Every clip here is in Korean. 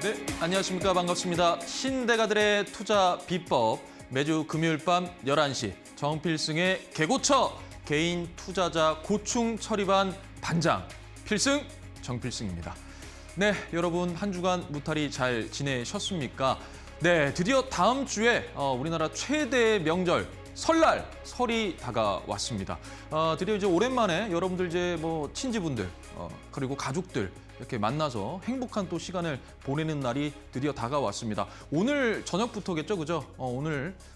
네, 안녕하십니까. 반갑습니다. 신대가들의 투자 비법 매주 금요일 밤 11시 정필승의 개고쳐 개인 투자자 고충 처리반 반장 필승 정필승입니다. 네, 여러분 한 주간 무탈히 잘 지내셨습니까? 네, 드디어 다음 주에 우리나라 최대의 명절 설날, 설이 다가왔습니다. 드디어 이제 오랜만에 여러분들 이제 뭐 친지분들 그리고 가족들 이렇게 만나서 행복한 또 시간을 보내는 날이 드디어 다가왔습니다. 오늘 저녁부터겠죠, 그죠?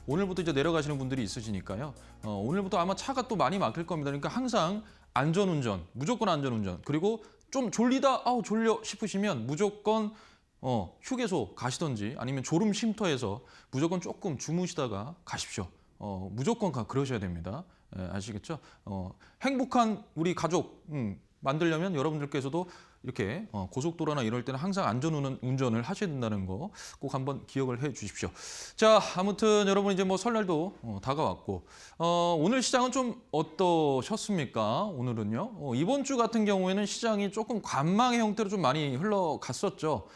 오늘부터 이제 내려가시는 분들이 있으시니까요. 오늘부터 아마 차가 또 많이 막힐 겁니다. 그러니까 항상 안전운전, 무조건 안전운전. 그리고 좀 졸리다, 아우 졸려 싶으시면 무조건 휴게소 가시던지 아니면 졸음 쉼터에서 무조건 조금 주무시다가 가십시오. 무조건 그러셔야 됩니다. 아시겠죠? 행복한 우리 가족 만들려면 여러분들께서도 이렇게 고속도로나 이럴 때는 항상 안전운전을 하셔야 된다는 거 꼭 한번 기억을 해 주십시오. 자, 아무튼 여러분 이제 뭐 설날도 다가왔고 오늘 시장은 좀 어떠셨습니까? 오늘은요. 이번 주 같은 경우에는 시장이 조금 관망의 형태로 좀 많이 흘러갔었죠.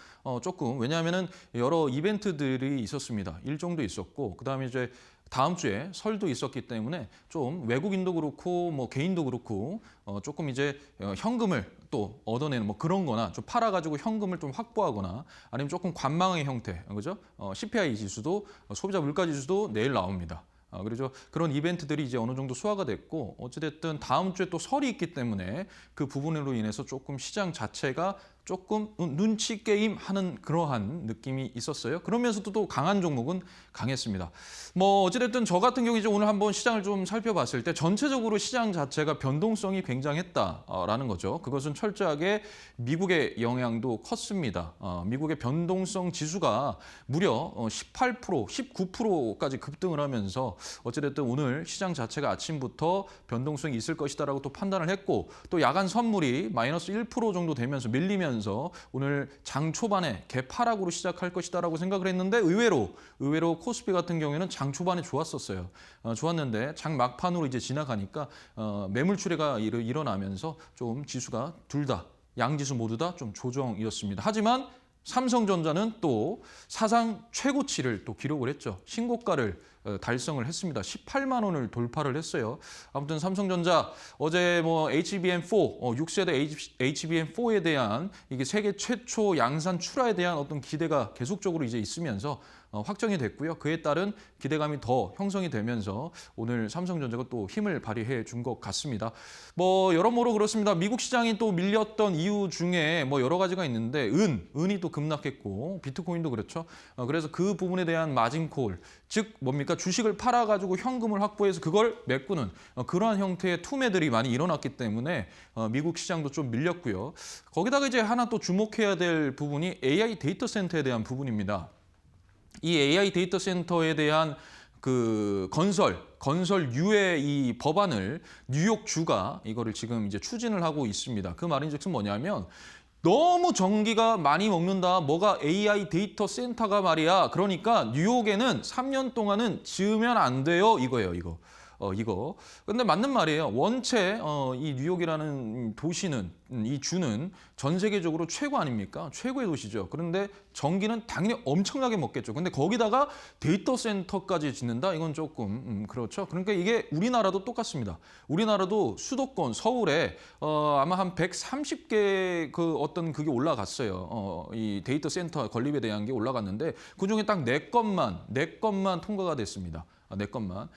조금 왜냐하면은 여러 이벤트들이 있었습니다. 일정도 있었고 그다음에 이제 다음 주에 설도 있었기 때문에 좀 외국인도 그렇고 뭐 개인도 그렇고 조금 이제 현금을 또 얻어내는 뭐 그런 거나 좀 팔아가지고 현금을 좀 확보하거나 아니면 조금 관망의 형태, 그죠? CPI 지수도 소비자 물가 지수도 내일 나옵니다. 그래서 그런 이벤트들이 이제 어느 정도 소화가 됐고 어찌됐든 다음 주에 또 설이 있기 때문에 그 부분으로 인해서 조금 시장 자체가 조금 눈치 게임 하는 그러한 느낌이 있었어요. 그러면서도 또 강한 종목은 강했습니다. 뭐 어찌됐든 저 같은 경우 이제 오늘 한번 시장을 좀 살펴봤을 때 전체적으로 시장 자체가 변동성이 굉장했다라는 거죠. 그것은 철저하게 미국의 영향도 컸습니다. 미국의 변동성 지수가 무려 18%, 19%까지 급등을 하면서 어찌됐든 오늘 시장 자체가 아침부터 변동성이 있을 것이다라고 또 판단을 했고 또 야간 선물이 마이너스 1% 정도 되면서 밀리면서 오늘 장 초반에 개파락으로 시작할 것이다라고 생각을 했는데 의외로 코스피 같은 경우에는 장 초반에 좋았었어요. 좋았는데 장 막판으로 이제 지나가니까 매물 출회가 일어나면서 좀 지수가 둘 다 양지수 모두 다 좀 조정이었습니다. 하지만 삼성전자는 또 사상 최고치를 또 기록을 했죠. 신고가를 달성을 했습니다. 18만 원을 돌파를 했어요. 아무튼 삼성전자 어제 뭐 HBM4, 6세대 HBM4에 대한 이게 세계 최초 양산 출하에 대한 어떤 기대가 계속적으로 이제 있으면서 확정이 됐고요. 그에 따른 기대감이 더 형성이 되면서 오늘 삼성전자가 또 힘을 발휘해 준 것 같습니다. 뭐 여러모로 그렇습니다. 미국 시장이 또 밀렸던 이유 중에 뭐 여러 가지가 있는데 은이 또 급락했고 비트코인도 그렇죠. 그래서 그 부분에 대한 마진콜, 즉 뭡니까? 주식을 팔아가지고 현금을 확보해서 그걸 메꾸는 그러한 형태의 투매들이 많이 일어났기 때문에 미국 시장도 좀 밀렸고요. 거기다가 이제 하나 또 주목해야 될 부분이 AI 데이터 센터에 대한 부분입니다. 이 AI 데이터 센터에 대한 그 건설유예 이 법안을 뉴욕주가 이거를 지금 이제 추진을 하고 있습니다. 그 말인즉슨 뭐냐면 너무 전기가 많이 먹는다. 뭐가 AI 데이터 센터가 말이야. 그러니까 뉴욕에는 3년 동안은 지으면 안 돼요. 이거예요, 이거. 이거. 근데 맞는 말이에요. 원체 이 뉴욕이라는 도시는 이 주는 전 세계적으로 최고 아닙니까? 최고의 도시죠. 그런데 전기는 당연히 엄청나게 먹겠죠. 근데 거기다가 데이터 센터까지 짓는다? 이건 조금 그렇죠. 그러니까 이게 우리나라도 똑같습니다. 우리나라도 수도권 서울에 아마 한 130개 그 어떤 그게 올라갔어요. 이 데이터 센터 건립에 대한 게 올라갔는데 그중에 딱 네 건만 통과가 됐습니다. 네 건만.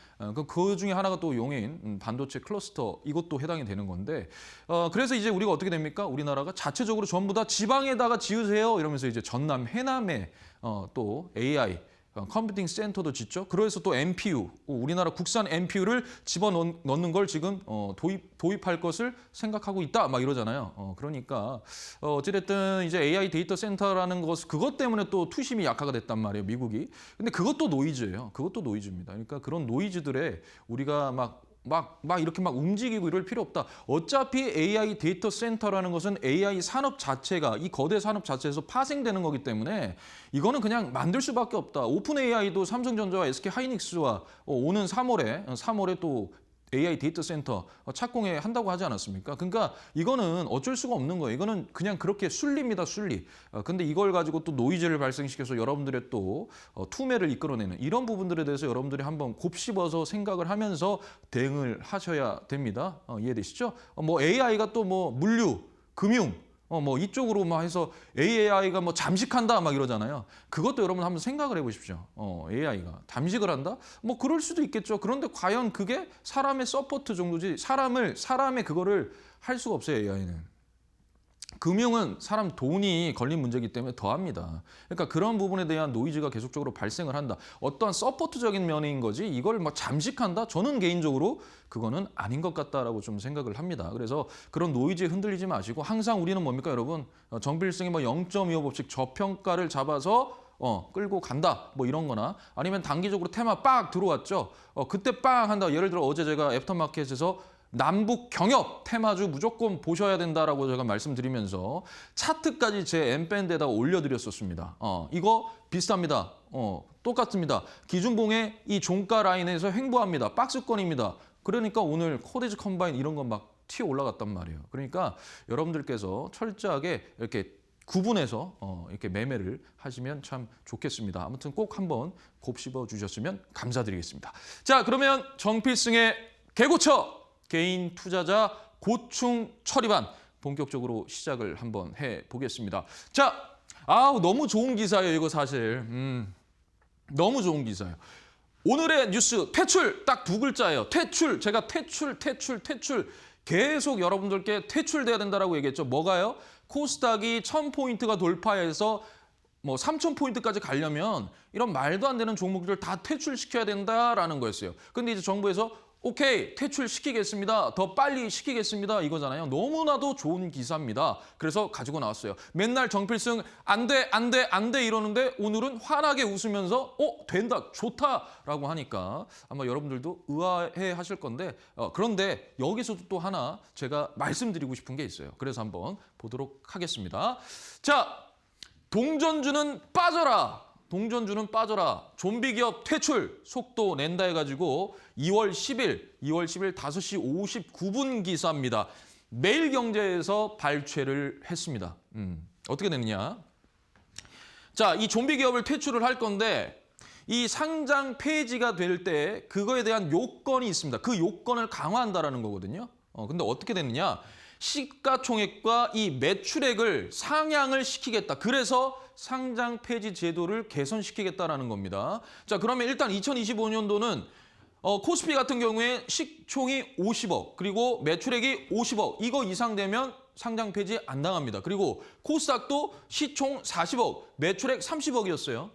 그 중에 하나가 또 용인 반도체 클러스터 이것도 해당이 되는 건데 그래서 이제 우리가 어떻게 됩니까? 우리나라가 자체적으로 전부 다 지방에다가 지으세요 이러면서 이제 전남 해남에 또 AI 컴퓨팅 센터도 짓죠. 그래서 또 NPU, 우리나라 국산 NPU를 집어넣는 걸 지금 도입할 것을 생각하고 있다. 막 이러잖아요. 그러니까 어찌됐든 이제 AI 데이터 센터라는 그것 때문에 또 투심이 약화가 됐단 말이에요, 미국이. 근데 그것도 노이즈예요. 그것도 노이즈입니다. 그러니까 그런 노이즈들에 우리가 막 이렇게 막 움직이고 이럴 필요 없다. 어차피 AI 데이터 센터라는 것은 AI 산업 자체가 이 거대 산업 자체에서 파생되는 거기 때문에 이거는 그냥 만들 수밖에 없다. 오픈 AI도 삼성전자와 SK 하이닉스와 오는 3월에 또 AI 데이터 센터 착공해 한다고 하지 않았습니까? 그러니까 이거는 어쩔 수가 없는 거예요. 이거는 그냥 그렇게 순리입니다, 순리. 근데 이걸 가지고 또 노이즈를 발생시켜서 여러분들의 또 투매를 이끌어내는 이런 부분들에 대해서 여러분들이 한번 곱씹어서 생각을 하면서 대응을 하셔야 됩니다. 이해되시죠? 뭐 AI가 또 뭐 물류, 금융, 뭐 이쪽으로 막 해서 AI가 뭐 잠식한다 막 이러잖아요. 그것도 여러분 한번 생각을 해보십시오. AI가 잠식을 한다? 뭐 그럴 수도 있겠죠. 그런데 과연 그게 사람의 서포트 정도지 사람의 그거를 할 수가 없어요, AI는. 금융은 사람 돈이 걸린 문제이기 때문에 더합니다. 그러니까 그런 부분에 대한 노이즈가 계속적으로 발생을 한다. 어떠한 서포트적인 면인 거지 이걸 뭐 잠식한다? 저는 개인적으로 그거는 아닌 것 같다라고 좀 생각을 합니다. 그래서 그런 노이즈에 흔들리지 마시고 항상 우리는 뭡니까 여러분? 정필승의 뭐 0.25 법칙 저평가를 잡아서 끌고 간다 뭐 이런 거나 아니면 단기적으로 테마 빡 들어왔죠. 그때 빵 한다. 예를 들어 어제 제가 애프터마켓에서 남북 경협 테마주 무조건 보셔야 된다라고 제가 말씀드리면서 차트까지 제 M밴드에다가 올려드렸었습니다. 이거 비슷합니다. 똑같습니다. 기준봉의 이 종가 라인에서 횡보합니다. 박스권입니다. 그러니까 오늘 코데즈 컴바인 이런 건 막 튀어 올라갔단 말이에요. 그러니까 여러분들께서 철저하게 이렇게 구분해서 이렇게 매매를 하시면 참 좋겠습니다. 아무튼 꼭 한번 곱씹어 주셨으면 감사드리겠습니다. 자, 그러면 정필승의 개고쳐 개인 투자자 고충 처리반 본격적으로 시작을 한번 해보겠습니다. 자, 너무 좋은 기사예요, 이거 사실. 너무 좋은 기사예요. 오늘의 뉴스 퇴출 딱 두 글자예요. 퇴출. 제가 퇴출 계속 여러분들께 퇴출돼야 된다라고 얘기했죠. 뭐가요? 코스닥이 1000포인트가 돌파해서 뭐 3000포인트까지 가려면 이런 말도 안 되는 종목들 다 퇴출시켜야 된다라는 거였어요. 근데 이제 정부에서 오케이, 퇴출시키겠습니다. 더 빨리 시키겠습니다. 이거잖아요. 너무나도 좋은 기사입니다. 그래서 가지고 나왔어요. 맨날 정필승 안 돼, 안 돼, 안 돼 이러는데 오늘은 환하게 웃으면서 된다, 좋다라고 하니까 아마 여러분들도 의아해 하실 건데 그런데 여기서도 또 하나 제가 말씀드리고 싶은 게 있어요. 그래서 한번 보도록 하겠습니다. 자, 동전주는 빠져라. 동전주는 빠져라. 좀비 기업 퇴출 속도 낸다 해가지고 2월 10일 5시 59분 기사입니다. 매일경제에서 발췌를 했습니다. 어떻게 됐느냐? 자, 이 좀비 기업을 퇴출을 할 건데 이 상장 폐지가 될 때 그거에 대한 요건이 있습니다. 그 요건을 강화한다라는 거거든요. 근데 어떻게 됐느냐? 시가총액과 이 매출액을 상향을 시키겠다. 그래서 상장 폐지 제도를 개선시키겠다라는 겁니다. 자, 그러면 일단 2025년도는 코스피 같은 경우에 시총이 50억 그리고 매출액이 50억 이거 이상 되면 상장 폐지 안 당합니다. 그리고 코스닥도 시총 40억 매출액 30억이었어요.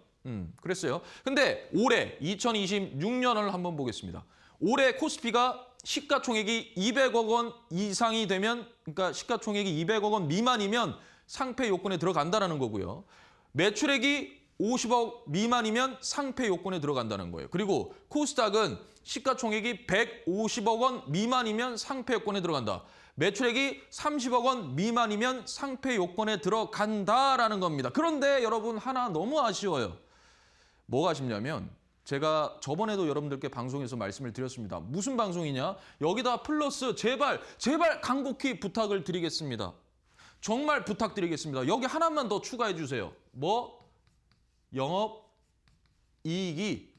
그랬어요. 근데 올해 2026년을 한번 보겠습니다. 올해 코스피가 시가총액이 200억 원 이상이 되면 그러니까 시가총액이 200억 원 미만이면 상폐 요건에 들어간다는 거고요. 매출액이 50억 미만이면 상폐 요건에 들어간다는 거예요. 그리고 코스닥은 시가총액이 150억 원 미만이면 상폐 요건에 들어간다. 매출액이 30억 원 미만이면 상폐 요건에 들어간다라는 겁니다. 그런데 여러분 하나 너무 아쉬워요. 뭐가 아쉽냐면 제가 저번에도 여러분들께 방송에서 말씀을 드렸습니다. 무슨 방송이냐? 여기다 플러스 제발 간곡히 부탁을 드리겠습니다. 정말 부탁드리겠습니다. 여기 하나만 더 추가해 주세요. 뭐? 영업이익이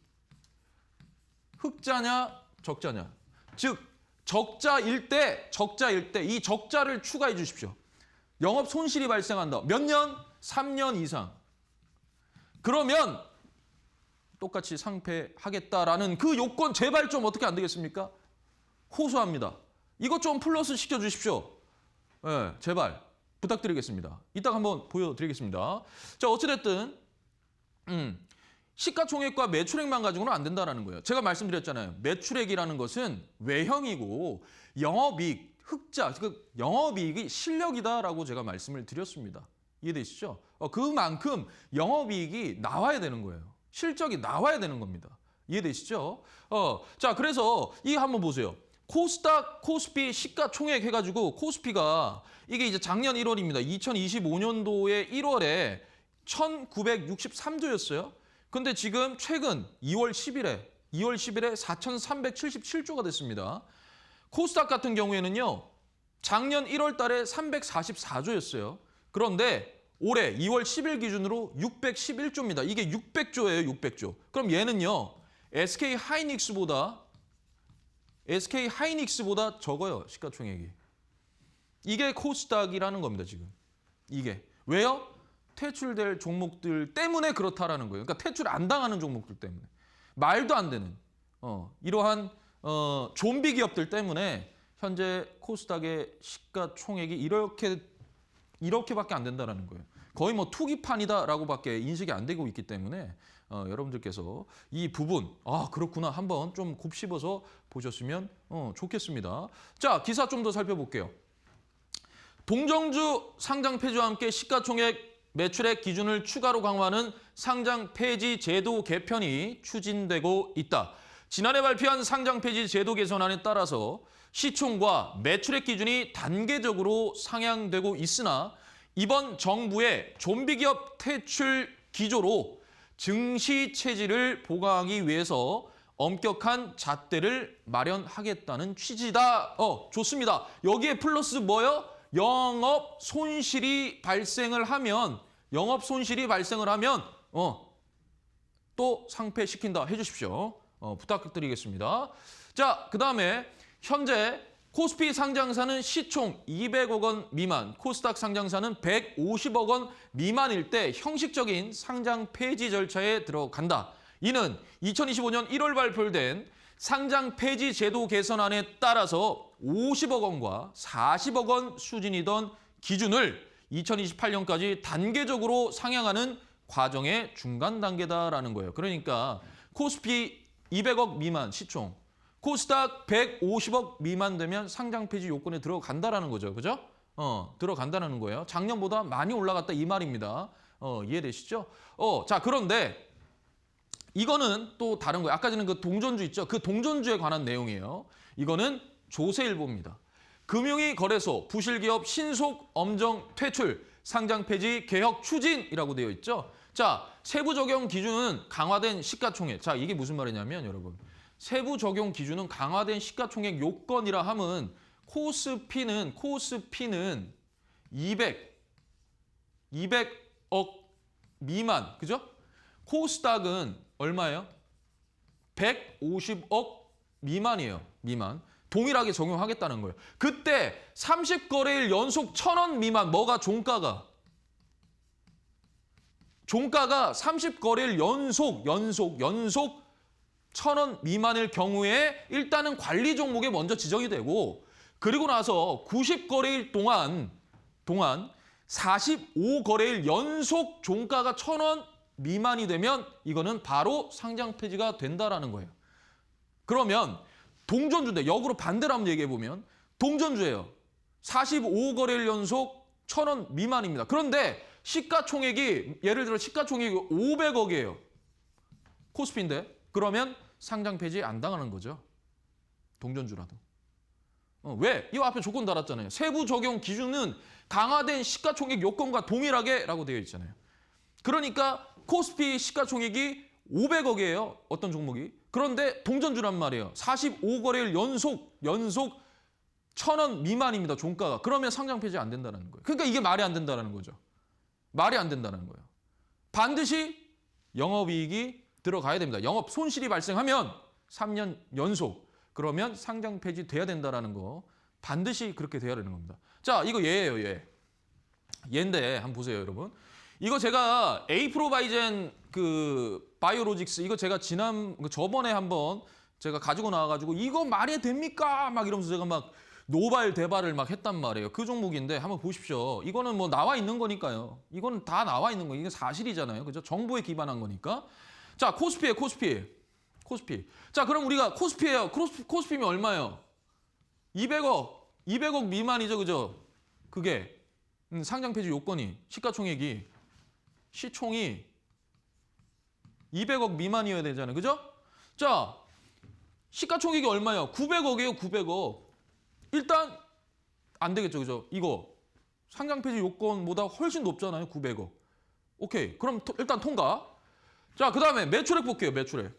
흑자냐 적자냐. 즉 적자일 때 이 적자를 추가해 주십시오. 영업 손실이 발생한다. 몇 년? 3년 이상. 그러면 똑같이 상폐하겠다라는 그 요건 제발 좀 어떻게 안 되겠습니까? 호소합니다. 이것 좀 플러스 시켜주십시오. 네, 제발 부탁드리겠습니다. 이따가 한번 보여드리겠습니다. 자, 어찌됐든 시가총액과 매출액만 가지고는 안 된다는 거예요. 제가 말씀드렸잖아요. 매출액이라는 것은 외형이고 영업이익, 흑자, 그 영업이익이 실력이다라고 제가 말씀을 드렸습니다. 이해되시죠? 그만큼 영업이익이 나와야 되는 거예요. 실적이 나와야 되는 겁니다. 이해되시죠? 자, 그래서 이거 한번 보세요. 코스닥, 코스피 시가총액 해가지고 코스피가 이게 이제 작년 1월입니다. 2025년도에 1월에 1963조였어요. 근데 지금 최근 2월 10일에 4,377조가 됐습니다. 코스닥 같은 경우에는요. 작년 1월 달에 344조였어요. 그런데 올해 2월 10일 기준으로 611조입니다. 이게 600조예요, 600조. 그럼 얘는요. SK 하이닉스보다 적어요, 시가총액이. 이게 코스닥이라는 겁니다, 지금. 이게. 왜요? 퇴출될 종목들 때문에 그렇다라는 거예요. 그러니까 퇴출 안 당하는 종목들 때문에. 말도 안 되는 이러한 좀비 기업들 때문에 현재 코스닥의 시가총액이 이렇게밖에 안 된다는 거예요. 거의 뭐 투기판이다라고밖에 인식이 안 되고 있기 때문에 여러분들께서 이 부분 그렇구나 한번 좀 곱씹어서 보셨으면 좋겠습니다. 자, 기사 좀 더 살펴볼게요. 동정주 상장 폐지와 함께 시가총액 매출액 기준을 추가로 강화하는 상장 폐지 제도 개편이 추진되고 있다. 지난해 발표한 상장 폐지 제도 개선안에 따라서 시총과 매출액 기준이 단계적으로 상향되고 있으나 이번 정부의 좀비 기업 퇴출 기조로 증시 체질을 보강하기 위해서 엄격한 잣대를 마련하겠다는 취지다. 좋습니다. 여기에 플러스 뭐요? 영업 손실이 발생을 하면 또 상폐시킨다 해주십시오. 부탁드리겠습니다. 자, 그다음에 현재 코스피 상장사는 시총 200억 원 미만, 코스닥 상장사는 150억 원 미만일 때 형식적인 상장 폐지 절차에 들어간다. 이는 2025년 1월 발표된 상장 폐지 제도 개선안에 따라서 50억 원과 40억 원 수준이던 기준을 2028년까지 단계적으로 상향하는 과정의 중간 단계다라는 거예요. 그러니까 코스피 200억 미만 시총, 코스닥 150억 미만 되면 상장 폐지 요건에 들어간다라는 거죠. 그죠? 들어간다는 거예요. 작년보다 많이 올라갔다 이 말입니다. 이해되시죠? 자, 그런데 이거는 또 다른 거예요. 아까 전에 그 동전주 있죠? 그 동전주에 관한 내용이에요. 이거는 조세일보입니다. 금융위 거래소 부실기업 신속 엄정 퇴출 상장 폐지 개혁 추진이라고 되어 있죠. 자, 세부 적용 기준은 강화된 시가총액. 자, 이게 무슨 말이냐면 여러분. 세부 적용 기준은 강화된 시가총액 요건이라 함은 코스피는 200억 미만. 그죠? 코스닥은 얼마예요? 150억 미만이에요. 미만. 동일하게 적용하겠다는 거예요. 그때 30거래일 연속 1,000원 미만. 뭐가 종가가 30거래일 연속 1,000원 미만일 경우에 일단은 관리 종목에 먼저 지정이 되고 그리고 나서 90거래일 동안 45거래일 연속 종가가 1,000원 미만이 되면 이거는 바로 상장 폐지가 된다라는 거예요. 그러면 동전주인데 역으로 반대로 한번 얘기해 보면 동전주예요. 45거래일 연속 1,000원 미만입니다. 그런데 시가총액이 예를 들어 시가총액이 500억이에요. 코스피인데 그러면 상장 폐지 안 당하는 거죠. 동전주라도. 왜? 이 앞에 조건 달았잖아요. 세부 적용 기준은 강화된 시가총액 요건과 동일하게라고 되어 있잖아요. 그러니까 코스피 시가총액이 500억이에요. 어떤 종목이. 그런데 동전주란 말이에요. 45거래일 연속 1,000원 미만입니다. 종가가. 그러면 상장 폐지 안 된다는 거예요. 그러니까 이게 말이 안 된다는 거죠. 말이 안 된다는 거예요. 반드시 영업이익이 들어가야 됩니다. 영업 손실이 발생하면 3년 연속 그러면 상장 폐지 돼야 된다는 거 반드시 그렇게 돼야 되는 겁니다. 자, 이거 얘예요, 얘. 얘인데 한번 보세요, 여러분. 이거 제가 에이프로바이젠 그 바이오로직스 이거 제가 저번에 한번 제가 가지고 나와가지고 이거 말이 됩니까? 막 이러면서 제가 막 노발 대발을 막 했단 말이에요. 그 종목인데 한번 보십시오. 이거는 뭐 나와 있는 거니까요. 이거는 다 나와 있는 거예요. 이게 사실이잖아요. 그죠? 정보에 기반한 거니까. 자, 코스피예요, 코스피. 자, 그럼 우리가 코스피예요. 코스피면 얼마예요? 200억 미만이죠, 그죠? 그게 상장 폐지 요건이 시가총액이 시총이 200억 미만이어야 되잖아요. 그죠? 자, 시가총액이 얼마예요? 900억이에요, 900억. 일단 안 되겠죠, 그죠? 이거 상장 폐지 요건보다 훨씬 높잖아요, 900억. 오케이, 그럼 일단 통과. 자, 그다음에 매출액 볼게요, 매출액.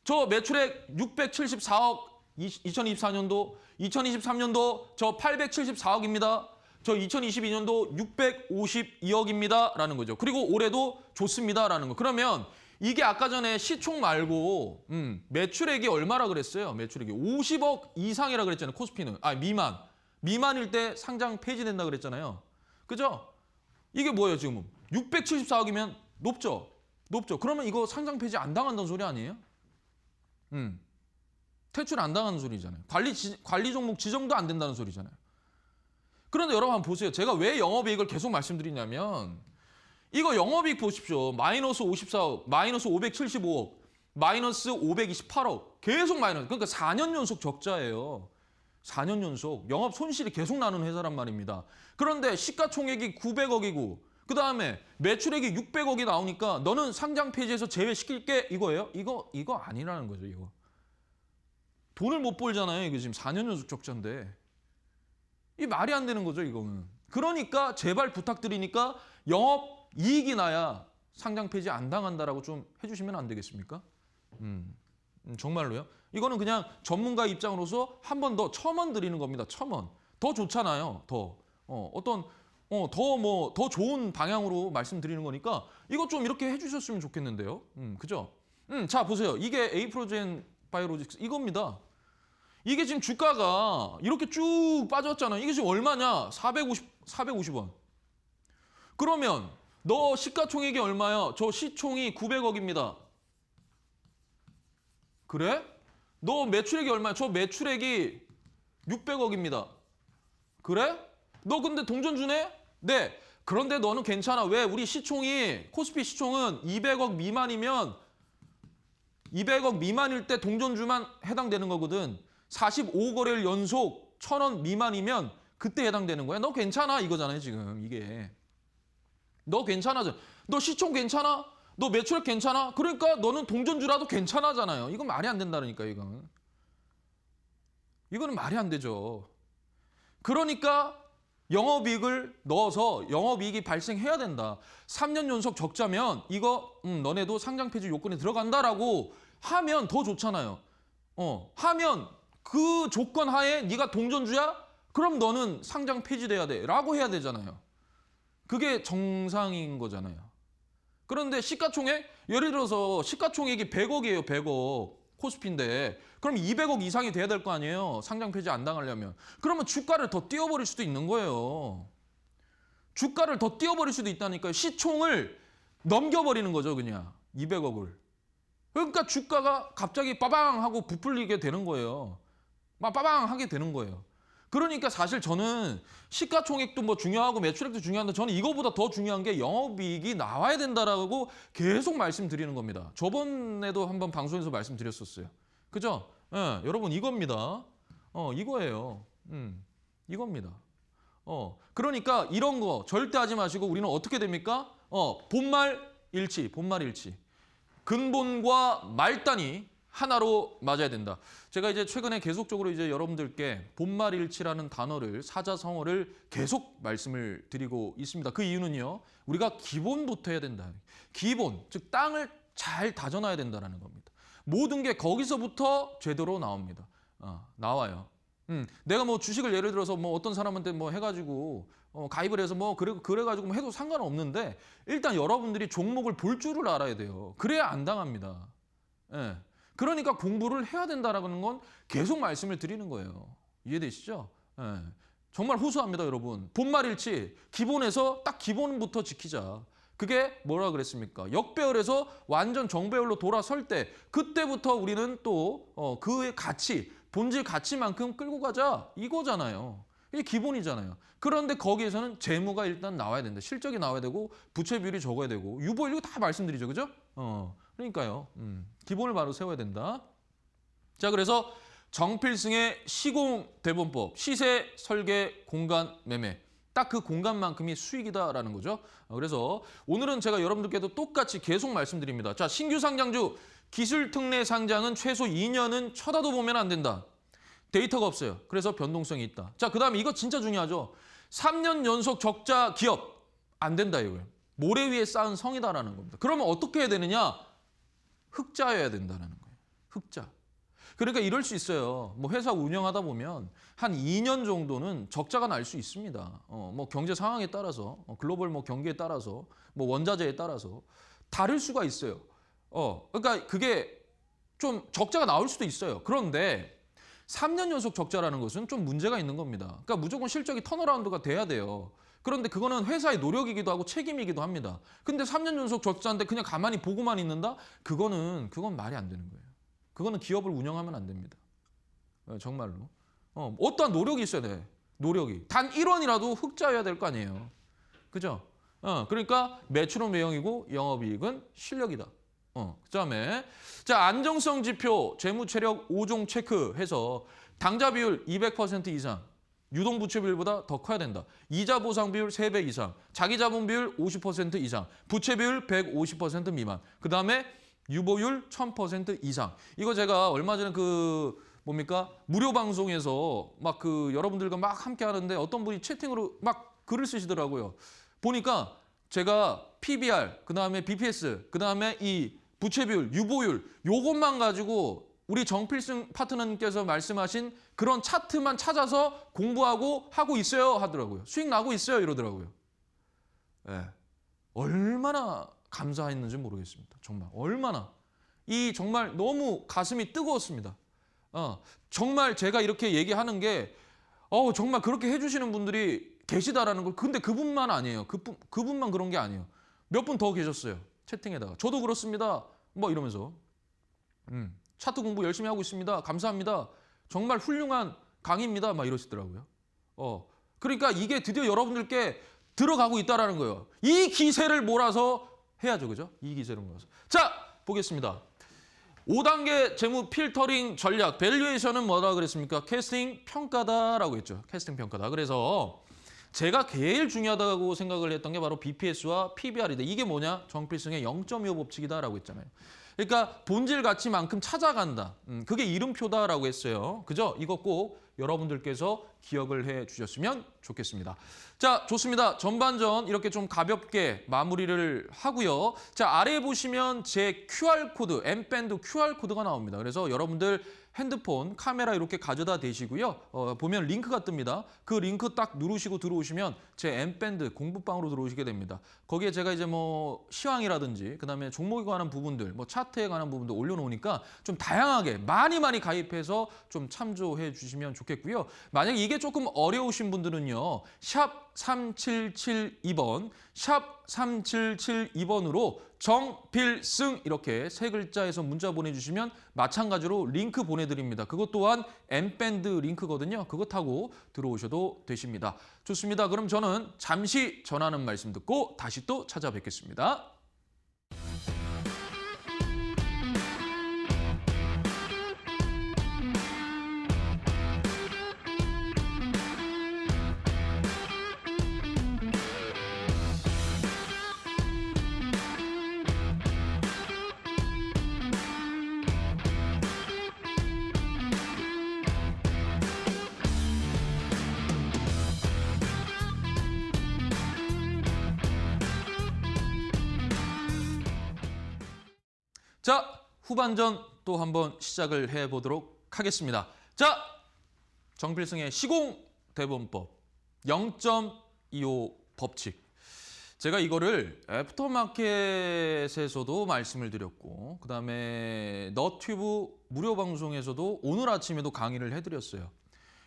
저 매출액 674억 2024년도, 2023년도 저 874억입니다. 저 2022년도 652억입니다. 라는 거죠. 그리고 올해도 좋습니다. 라는 거. 그러면 이게 아까 전에 시총 말고 매출액이 얼마라 그랬어요? 매출액이 50억 이상이라 그랬잖아요. 코스피는. 미만. 미만일 때 상장 폐지된다 그랬잖아요. 그죠? 이게 뭐예요 지금? 674억이면 높죠? 높죠. 그러면 이거 상장 폐지 안 당한다는 소리 아니에요? 퇴출 안 당하는 소리잖아요. 관리 종목 지정도 안 된다는 소리잖아요. 그런데 여러분 한번 보세요. 제가 왜 영업이익을 계속 말씀드리냐면 이거 영업이익 보십시오. 마이너스 54억, 마이너스 575억, 마이너스 528억. 계속 마이너스. 그러니까 4년 연속 적자예요. 4년 연속. 영업 손실이 계속 나는 회사란 말입니다. 그런데 시가총액이 900억이고 그다음에 매출액이 600억이 나오니까 너는 상장 폐지에서 제외시킬게 이거예요? 이거 아니라는 거죠, 이거. 돈을 못 벌잖아요. 이거 지금 4년 연속 적자인데. 이 말이 안 되는 거죠, 이거는. 그러니까 제발 부탁드리니까 영업 이익이 나야 상장 폐지 안 당한다라고 좀 해주시면 안 되겠습니까? 정말로요? 이거는 그냥 전문가 입장으로서 한 번 더 첨언 드리는 겁니다. 첨언. 더 좋잖아요. 더. 더 좋은 방향으로 말씀드리는 거니까 이거 좀 이렇게 해주셨으면 좋겠는데요. 그죠? 자, 보세요. 이게 에이프로젠 바이오로직스 이겁니다. 이게 지금 주가가 이렇게 쭉 빠졌잖아요. 이게 지금 얼마냐? 450원. 그러면 너 시가총액이 얼마야? 저 시총이 900억입니다. 그래? 너 매출액이 얼마야? 저 매출액이 600억입니다. 그래? 너 근데 동전 주네? 네. 그런데 너는 괜찮아. 왜? 우리 시총이 코스피 시총은 200억 미만이면 200억 미만일 때 동전주만 해당되는 거거든. 45거래일 연속 1,000원 미만이면 그때 해당되는 거야. 너 괜찮아 이거잖아요 지금 이게. 너 괜찮아. 너 시총 괜찮아? 너 매출액 괜찮아? 그러니까 너는 동전주라도 괜찮아잖아요. 이건 말이 안 된다니까 이건. 이거는 말이 안 되죠. 그러니까 영업이익을 넣어서 영업이익이 발생해야 된다. 3년 연속 적자면 이거 너네도 상장 폐지 요건에 들어간다라고 하면 더 좋잖아요. 하면 그 조건 하에 네가 동전주야? 그럼 너는 상장 폐지돼야 돼 라고 해야 되잖아요. 그게 정상인 거잖아요. 그런데 시가총액? 예를 들어서 시가총액이 100억이에요. 100억. 코스피인데 그럼 200억 이상이 돼야 될 거 아니에요. 상장 폐지 안 당하려면. 그러면 주가를 더 띄워버릴 수도 있는 거예요. 주가를 더 띄워버릴 수도 있다니까요. 시총을 넘겨버리는 거죠. 그냥 200억을. 그러니까 주가가 갑자기 빠방 하고 부풀리게 되는 거예요. 막 빠방 하게 되는 거예요. 그러니까 사실 저는 시가총액도 뭐 중요하고 매출액도 중요한데 저는 이거보다 더 중요한 게 영업이익이 나와야 된다라고 계속 말씀드리는 겁니다. 저번에도 한번 방송에서 말씀드렸었어요. 그죠? 예, 여러분 이겁니다. 이거예요. 이겁니다. 그러니까 이런 거 절대 하지 마시고 우리는 어떻게 됩니까? 본말 일치. 근본과 말단이 하나로 맞아야 된다. 제가 이제 최근에 계속적으로 이제 여러분들께 본말일치라는 단어를 사자성어를 계속 말씀을 드리고 있습니다. 그 이유는요. 우리가 기본부터 해야 된다. 기본, 즉 땅을 잘 다져놔야 된다는 겁니다. 모든 게 거기서부터 제대로 나옵니다. 나와요. 내가 뭐 주식을 예를 들어서 뭐 어떤 사람한테 뭐 해가지고 가입을 해서 뭐 그래가지고 뭐 해도 상관없는데 일단 여러분들이 종목을 볼 줄을 알아야 돼요. 그래야 안 당합니다. 예. 그러니까 공부를 해야 된다라는 건 계속 말씀을 드리는 거예요. 이해되시죠? 예. 정말 후수합니다, 여러분. 본말일치, 기본에서 딱 기본부터 지키자. 그게 뭐라 그랬습니까? 역배열에서 완전 정배열로 돌아설 때 그때부터 우리는 또 그의 가치, 본질 가치만큼 끌고 가자 이거잖아요. 이게 기본이잖아요. 그런데 거기에서는 재무가 일단 나와야 된다. 실적이 나와야 되고 부채 비율이 적어야 되고 유보율 이거 다 말씀드리죠. 그죠? 그러니까요. 기본을 바로 세워야 된다. 자, 그래서 정필승의 시공대본법, 시세, 설계, 공간, 매매. 딱 그 공간만큼이 수익이다라는 거죠. 그래서 오늘은 제가 여러분들께도 똑같이 계속 말씀드립니다. 자, 신규 상장주 기술특례 상장은 최소 2년은 쳐다도 보면 안 된다. 데이터가 없어요. 그래서 변동성이 있다. 자, 그다음에 이거 진짜 중요하죠. 3년 연속 적자 기업 안 된다 이거예요. 모래 위에 쌓은 성이다라는 겁니다. 그러면 어떻게 해야 되느냐? 흑자여야 된다는 거예요. 흑자. 그러니까 이럴 수 있어요. 뭐 회사 운영하다 보면 한 2년 정도는 적자가 날 수 있습니다. 뭐 경제 상황에 따라서, 글로벌 뭐 경기에 따라서, 뭐 원자재에 따라서 다를 수가 있어요. 그러니까 그게 좀 적자가 나올 수도 있어요. 그런데 3년 연속 적자라는 것은 좀 문제가 있는 겁니다. 그러니까 무조건 실적이 턴어라운드가 돼야 돼요. 그런데 그거는 회사의 노력이기도 하고 책임이기도 합니다. 근데 3년 연속 적자인데 그냥 가만히 보고만 있는다? 그건 말이 안 되는 거예요. 그거는 기업을 운영하면 안 됩니다. 정말로. 어떠한 노력이 있어야 돼. 노력이. 단 1원이라도 흑자여야 될 거 아니에요. 그죠? 그러니까 매출은 외형이고 영업이익은 실력이다. 그다음에 자, 안정성 지표, 재무 체력 5종 체크해서 당좌 비율 200% 이상, 유동 부채 비율보다 더 커야 된다. 이자 보상 비율 3배 이상, 자기 자본 비율 50% 이상, 부채 비율 150% 미만. 그다음에 유보율 1000% 이상. 이거 제가 얼마 전에 무료 방송에서 막 여러분들과 막 함께 하는데 어떤 분이 채팅으로 막 글을 쓰시더라고요. 보니까 제가 PBR, 그다음에 BPS, 그다음에 이 부채 비율, 유보율 요것만 가지고 우리 정필승 파트너님께서 말씀하신 그런 차트만 찾아서 공부하고 하고 있어요 하더라고요. 수익 나고 있어요 이러더라고요. 네. 얼마나 감사했는지 모르겠습니다. 정말 얼마나. 정말 너무 가슴이 뜨거웠습니다. 정말 제가 이렇게 얘기하는 게 정말 그렇게 해주시는 분들이 계시다라는 걸. 근데 그분만 아니에요. 그분만 그런 게 아니에요. 몇 분 더 계셨어요. 채팅에다가. 저도 그렇습니다. 뭐 이러면서. 차트 공부 열심히 하고 있습니다. 감사합니다. 정말 훌륭한 강의입니다. 막 이러시더라고요. 그러니까 이게 드디어 여러분들께 들어가고 있다라는 거예요. 이 기세를 몰아서 해야죠. 그죠? 이 기세를 몰아서. 자, 보겠습니다. 5단계 재무 필터링 전략, 밸류에이션은 뭐라 그랬습니까? 캐스팅 평가다라고 했죠. 캐스팅 평가다. 그래서 제가 제일 중요하다고 생각을 했던 게 바로 BPS와 PBR이다. 이게 뭐냐? 정필승의 0.25 법칙이다라고 했잖아요. 그러니까 본질 가치만큼 찾아간다. 그게 이름표다라고 했어요. 그죠? 이거 꼭 여러분들께서 기억을 해 주셨으면 좋겠습니다. 자, 좋습니다. 전반전 이렇게 좀 가볍게 마무리를 하고요. 자, 아래에 보시면 제 QR코드, M밴드 QR코드가 나옵니다. 그래서 여러분들 핸드폰, 카메라 이렇게 가져다 대시고요. 보면 링크가 뜹니다. 그 링크 딱 누르시고 들어오시면 제 M밴드 공부방으로 들어오시게 됩니다. 거기에 제가 이제 뭐 시황이라든지 그다음에 종목에 관한 부분들, 뭐 차트에 관한 부분도 올려놓으니까 좀 다양하게 많이 가입해서 좀 참조해 주시면 좋겠고요. 만약에 이게 조금 어려우신 분들은요. 샵 3772번, 샵 3772번으로 정필승 이렇게 세 글자에서 문자 보내주시면 마찬가지로 링크 보내드립니다. 그것 또한 M밴드 링크거든요. 그거 타고 들어오셔도 되십니다. 좋습니다. 그럼 저는 잠시 전하는 말씀 듣고 다시 또 찾아뵙겠습니다. 자, 후반전 또 한번 시작을 해보도록 하겠습니다. 자, 정필승의 시공 대본법 0.25 법칙. 제가 이거를 애프터마켓에서도 말씀을 드렸고 그다음에 너튜브 무료 방송에서도 오늘 아침에도 강의를 해드렸어요.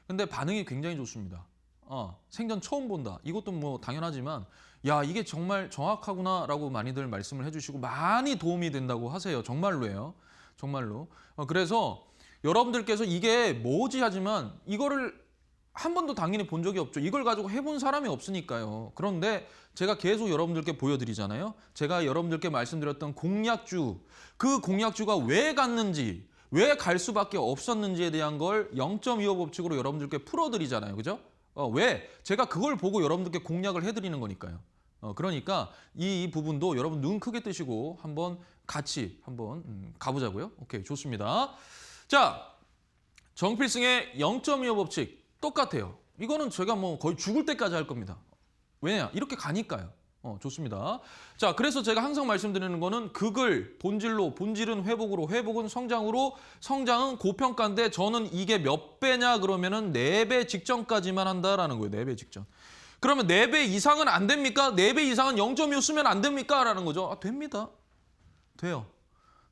근데 반응이 굉장히 좋습니다. 생전 처음 본다. 이것도 뭐 당연하지만 야, 이게 정말 정확하구나라고 많이들 말씀을 해주시고 많이 도움이 된다고 하세요. 정말로예요. 정말로. 그래서 여러분들께서 이게 뭐지 하지만 이거를 한 번도 당연히 본 적이 없죠. 이걸 가지고 해본 사람이 없으니까요. 그런데 제가 계속 여러분들께 보여드리잖아요. 제가 여러분들께 말씀드렸던 공약주, 그 공약주가 왜 갔는지, 왜 갈 수밖에 없었는지에 대한 걸 0.25 법칙으로 여러분들께 풀어드리잖아요. 그죠? 왜? 제가 그걸 보고 여러분들께 공략을 해드리는 거니까요. 그러니까 이 부분도 여러분 눈 크게 뜨시고 한번 같이 한번 가보자고요. 오케이, 좋습니다. 자, 정필승의 0.25 법칙 똑같아요. 이거는 제가 뭐 거의 죽을 때까지 할 겁니다. 왜냐? 이렇게 가니까요. 좋습니다. 자, 그래서 제가 항상 말씀드리는 거는 극을 본질로, 본질은 회복으로, 회복은 성장으로, 성장은 고평가인데 저는 이게 몇 배냐 그러면은 4배 직전까지만 한다라는 거예요. 4배 직전. 그러면 4배 이상은 안 됩니까? 4배 이상은 0.25 쓰면 안 됩니까? 라는 거죠. 아, 됩니다. 돼요.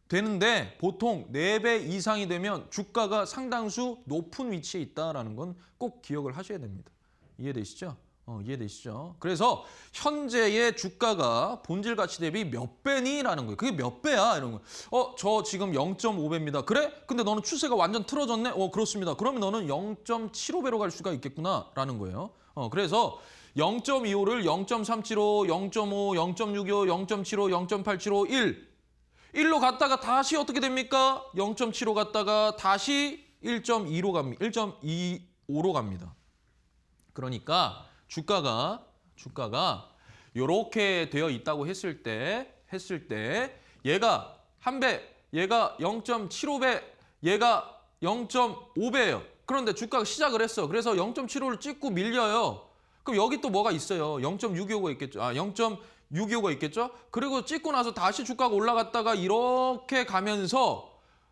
되는데 보통 4배 이상이 되면 주가가 상당수 높은 위치에 있다라는 건 꼭 기억을 하셔야 됩니다. 이해되시죠? 이해되시죠? 그래서 현재의 주가가 본질 가치 대비 몇 배니라는 거예요. 그게 몇 배야? 이런 거. 저 지금 0.5배입니다. 그래? 근데 너는 추세가 완전 틀어졌네? 그렇습니다. 그러면 너는 0.75배로 갈 수가 있겠구나라는 거예요. 그래서 0.25를 0.375, 0.5, 0.65, 0.75, 0.875, 1로 갔다가 다시 어떻게 됩니까? 0.75 갔다가 다시 1.2로 갑니다. 1.25로 갑니다. 그러니까 주가가 이렇게 되어 있다고 했을 때 얘가 1배, 얘가 0.75배, 얘가 0.5배예요. 그런데 주가가 시작을 했어. 그래서 0.75를 찍고 밀려요. 그럼 여기 또 뭐가 있어요? 0.625가 있겠죠. 0.625가 있겠죠. 그리고 찍고 나서 다시 주가가 올라갔다가 이렇게 가면서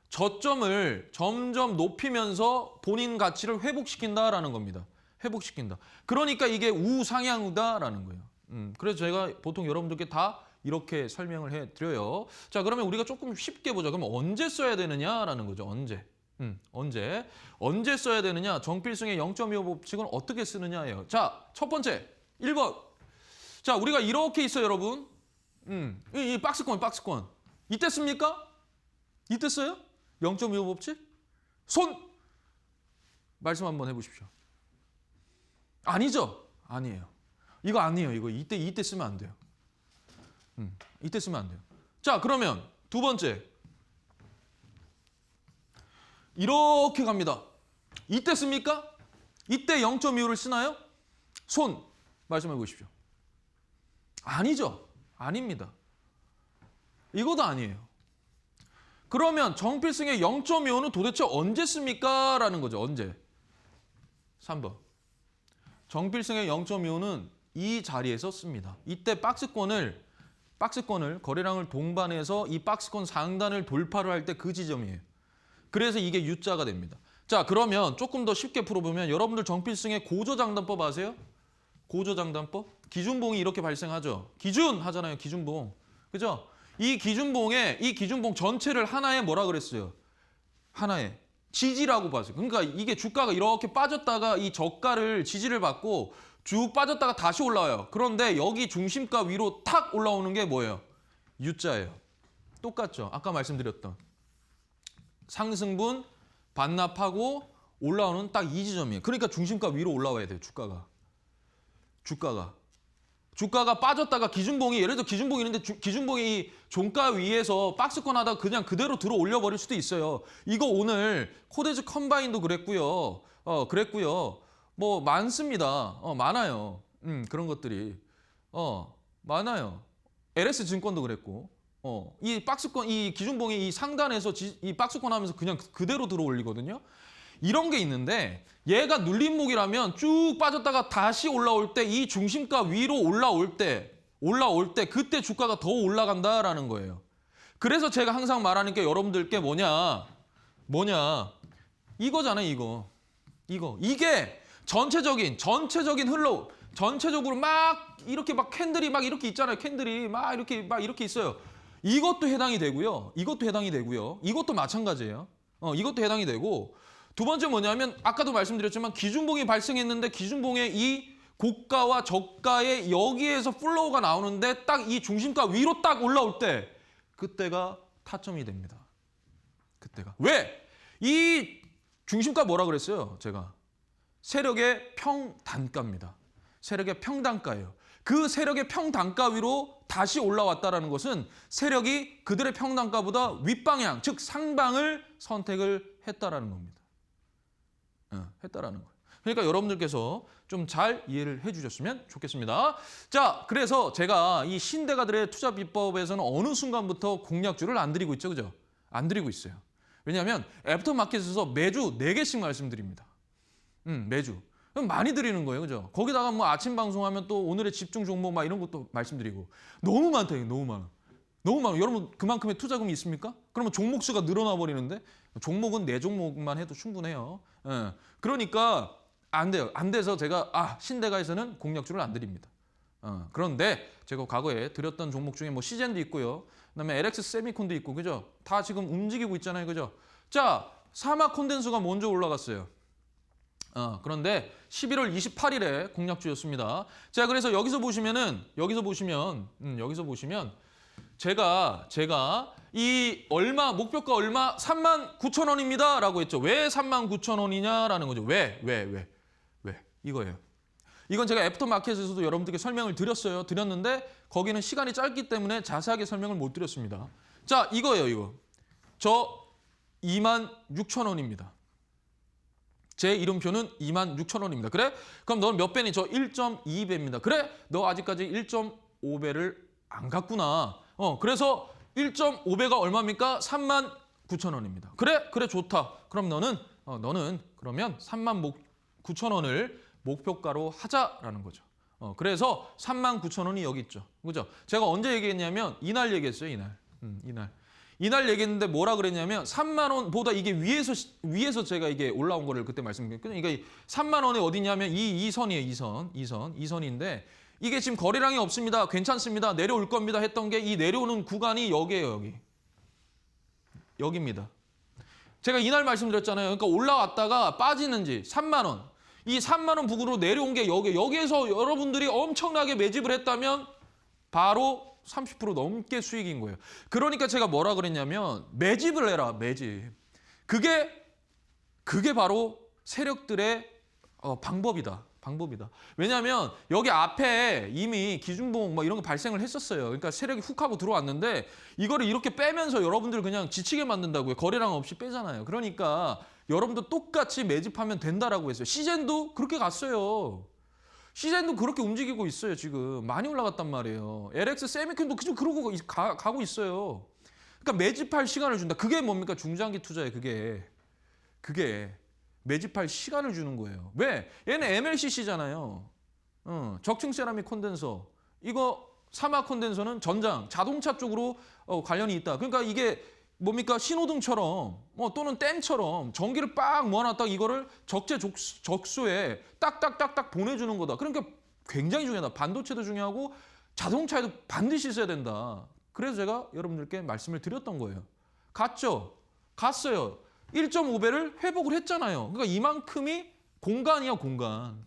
저점을 점점 높이면서 본인 가치를 회복시킨다라는 겁니다. 회복시킨다. 그러니까 이게 우상향우다라는 거예요. 그래서 제가 보통 여러분들께 다 이렇게 설명을 해드려요. 자, 그러면 우리가 조금 쉽게 보자. 그럼 언제 써야 되느냐라는 거죠. 언제 써야 되느냐? 정필승의 0.25 법칙은 어떻게 쓰느냐예요. 자, 첫 번째 1번. 자, 우리가 이렇게 있어요, 여러분. 이 박스권. 이때 씁니까? 이때 써요? 0.25 법칙? 말씀 한번 해보십시오. 아니죠? 아니에요. 이거 아니에요. 이거 이때 쓰면 안 돼요. 이때 쓰면 안 돼요. 자, 그러면 두 번째. 이렇게 갑니다. 이때 씁니까? 이때 0.25를 쓰나요? 말씀해 보십시오. 아니죠. 아닙니다. 이것도 아니에요. 그러면 정필승의 0.25는 도대체 언제 씁니까? 라는 거죠. 언제? 3번. 정필승의 0.25는 이 자리에서 씁니다. 이때 박스권을 거래량을 동반해서 이 박스권 상단을 돌파를 할 때 그 지점이에요. 그래서 이게 U자가 됩니다. 자, 그러면 조금 더 쉽게 풀어보면 여러분들 정필승의 고조장단법 아세요? 고조장단법? 기준봉이 이렇게 발생하죠. 기준 하잖아요. 기준봉. 그죠? 이 기준봉 전체를 하나의 뭐라 그랬어요? 하나의 지지라고 봤어요. 그러니까 이게 주가가 이렇게 빠졌다가 이 저가를 지지를 받고 쭉 빠졌다가 다시 올라와요. 그런데 여기 중심가 위로 탁 올라오는 게 뭐예요? U자예요. 똑같죠? 아까 말씀드렸던 상승분 반납하고 올라오는 딱 이 지점이에요. 그러니까 중심가 위로 올라와야 돼요. 주가가 빠졌다가 기준봉이 예를 들어 기준봉이 있는데 기준봉이 종가 위에서 박스권 하다가 그냥 그대로 들어 올려버릴 수도 있어요. 이거 오늘 코데즈 컴바인도 그랬고요. 뭐 많습니다. 많아요. 그런 것들이 많아요. LS 증권도 그랬고. 이 박스권 이 기준봉이 이 상단에서 이 박스권 하면서 그냥 그대로 들어 올리거든요. 이런 게 있는데 얘가 눌림목이라면 쭉 빠졌다가 다시 올라올 때 이 중심가 위로 올라올 때 그때 주가가 더 올라간다라는 거예요. 그래서 제가 항상 말하는 게 여러분들께 뭐냐 이거잖아요. 이게 전체적인 흘러 전체적으로 막 이렇게 막 캔들이 막 이렇게 있잖아요. 캔들이 막 이렇게 있어요. 이것도 해당이 되고요. 이것도 마찬가지예요. 이것도 해당이 되고 두 번째 뭐냐면 아까도 말씀드렸지만 기준봉이 발생했는데 기준봉의 이 고가와 저가의 여기에서 플로우가 나오는데 딱 이 중심가 위로 딱 올라올 때 그때가 타점이 됩니다. 그때가. 왜? 이 중심가 뭐라 그랬어요? 제가. 세력의 평단가입니다. 세력의 평단가예요. 그 세력의 평단가 위로 다시 올라왔다는 것은 세력이 그들의 평단가보다 윗방향, 즉 상방을 선택을 했다라는 겁니다. 했다라는 거예요. 그러니까 여러분들께서 좀 잘 이해를 해주셨으면 좋겠습니다. 자, 그래서 제가 이 신대가들의 투자 비법에서는 어느 순간부터 공략주를 안 드리고 있죠, 그죠? 안 드리고 있어요. 왜냐하면 애프터마켓에서 매주 4개씩 말씀드립니다. 매주. 그럼 많이 드리는 거예요. 그죠? 거기다가 뭐 아침 방송하면 또 오늘의 집중 종목 막 이런 것도 말씀드리고. 너무 많다, 이거 너무 많아. 너무 많아. 여러분 그만큼의 투자금이 있습니까? 그러면 종목 수가 늘어나 버리는데 종목은 4종목만 해도 충분해요. 예. 그러니까 안 돼요. 안 돼서 제가 신대가에서는 공략주를 안 드립니다. 그런데 제가 과거에 드렸던 종목 중에 뭐 시젠도 있고요. 그다음에 LX 세미콘도 있고 그죠? 다 지금 움직이고 있잖아요. 그죠? 자, 사막 콘덴서가 먼저 올라갔어요. 그런데 11월 28일에 공략주였습니다. 자, 그래서 여기서 보시면 제가 이 얼마 목표가 얼마 39,000원입니다라고 했죠. 왜 39,000원이냐라는 거죠. 왜 이거예요. 이건 제가 애프터마켓에서도 여러분들께 설명을 드렸는데 거기는 시간이 짧기 때문에 자세하게 설명을 못 드렸습니다. 자, 이거예요, 이거. 저 26,000원입니다. 제 이름표는 26,000원입니다. 그래? 그럼 너는 몇 배니? 저 1.2배입니다. 그래? 너 아직까지 1.5배를 안 갔구나. 그래서 1.5배가 얼마입니까? 39,000원입니다. 그래 좋다. 그럼 너는 그러면 39,000원을 목표가로 하자라는 거죠. 그래서 39,000원이 여기 있죠. 그죠? 제가 언제 얘기했냐면 이날 얘기했어요. 이날 얘기했는데 뭐라 그랬냐면 3만 원보다 이게 위에서 제가 이게 올라온 거를 그때 말씀드렸거든요. 그러니까 3만 원이 어디냐면 이 선이에요. 이 선인데 이게 지금 거래량이 없습니다. 괜찮습니다. 내려올 겁니다. 했던 게 이 내려오는 구간이 여기예요. 여기입니다. 제가 이날 말씀드렸잖아요. 그러니까 올라왔다가 빠지는지 3만 원. 이 3만 원 북으로 내려온 게 여기에서 여러분들이 엄청나게 매집을 했다면 바로 30% 넘게 수익인 거예요. 그러니까 제가 뭐라 그랬냐면 매집을 해라. 매집. 그게 바로 세력들의 방법이다. 왜냐하면 여기 앞에 이미 기준봉 뭐 이런 거 발생을 했었어요. 그러니까 세력이 훅 하고 들어왔는데 이거를 이렇게 빼면서 여러분들 그냥 지치게 만든다고요. 거래량 없이 빼잖아요. 그러니까 여러분도 똑같이 매집하면 된다라고 했어요. 시젠도 그렇게 갔어요. 시젠도 그렇게 움직이고 있어요. 지금 많이 올라갔단 말이에요. LX 세미콘도 그러고 가고 있어요. 그러니까 매집할 시간을 준다. 그게 뭡니까? 중장기 투자예요. 그게 매집할 시간을 주는 거예요. 왜? 얘는 MLCC잖아요. 적층 세라믹 콘덴서. 이거 사막 콘덴서는 자동차 쪽으로 관련이 있다. 그러니까 이게 뭡니까? 신호등처럼 또는 댐처럼 전기를 빡 모아놨다가 이거를 적수에 딱딱딱딱 보내주는 거다. 그러니까 굉장히 중요하다. 반도체도 중요하고 자동차에도 반드시 있어야 된다. 그래서 제가 여러분들께 말씀을 드렸던 거예요. 갔어요. 1.5배를 회복을 했잖아요. 그러니까 이만큼이 공간이야, 공간.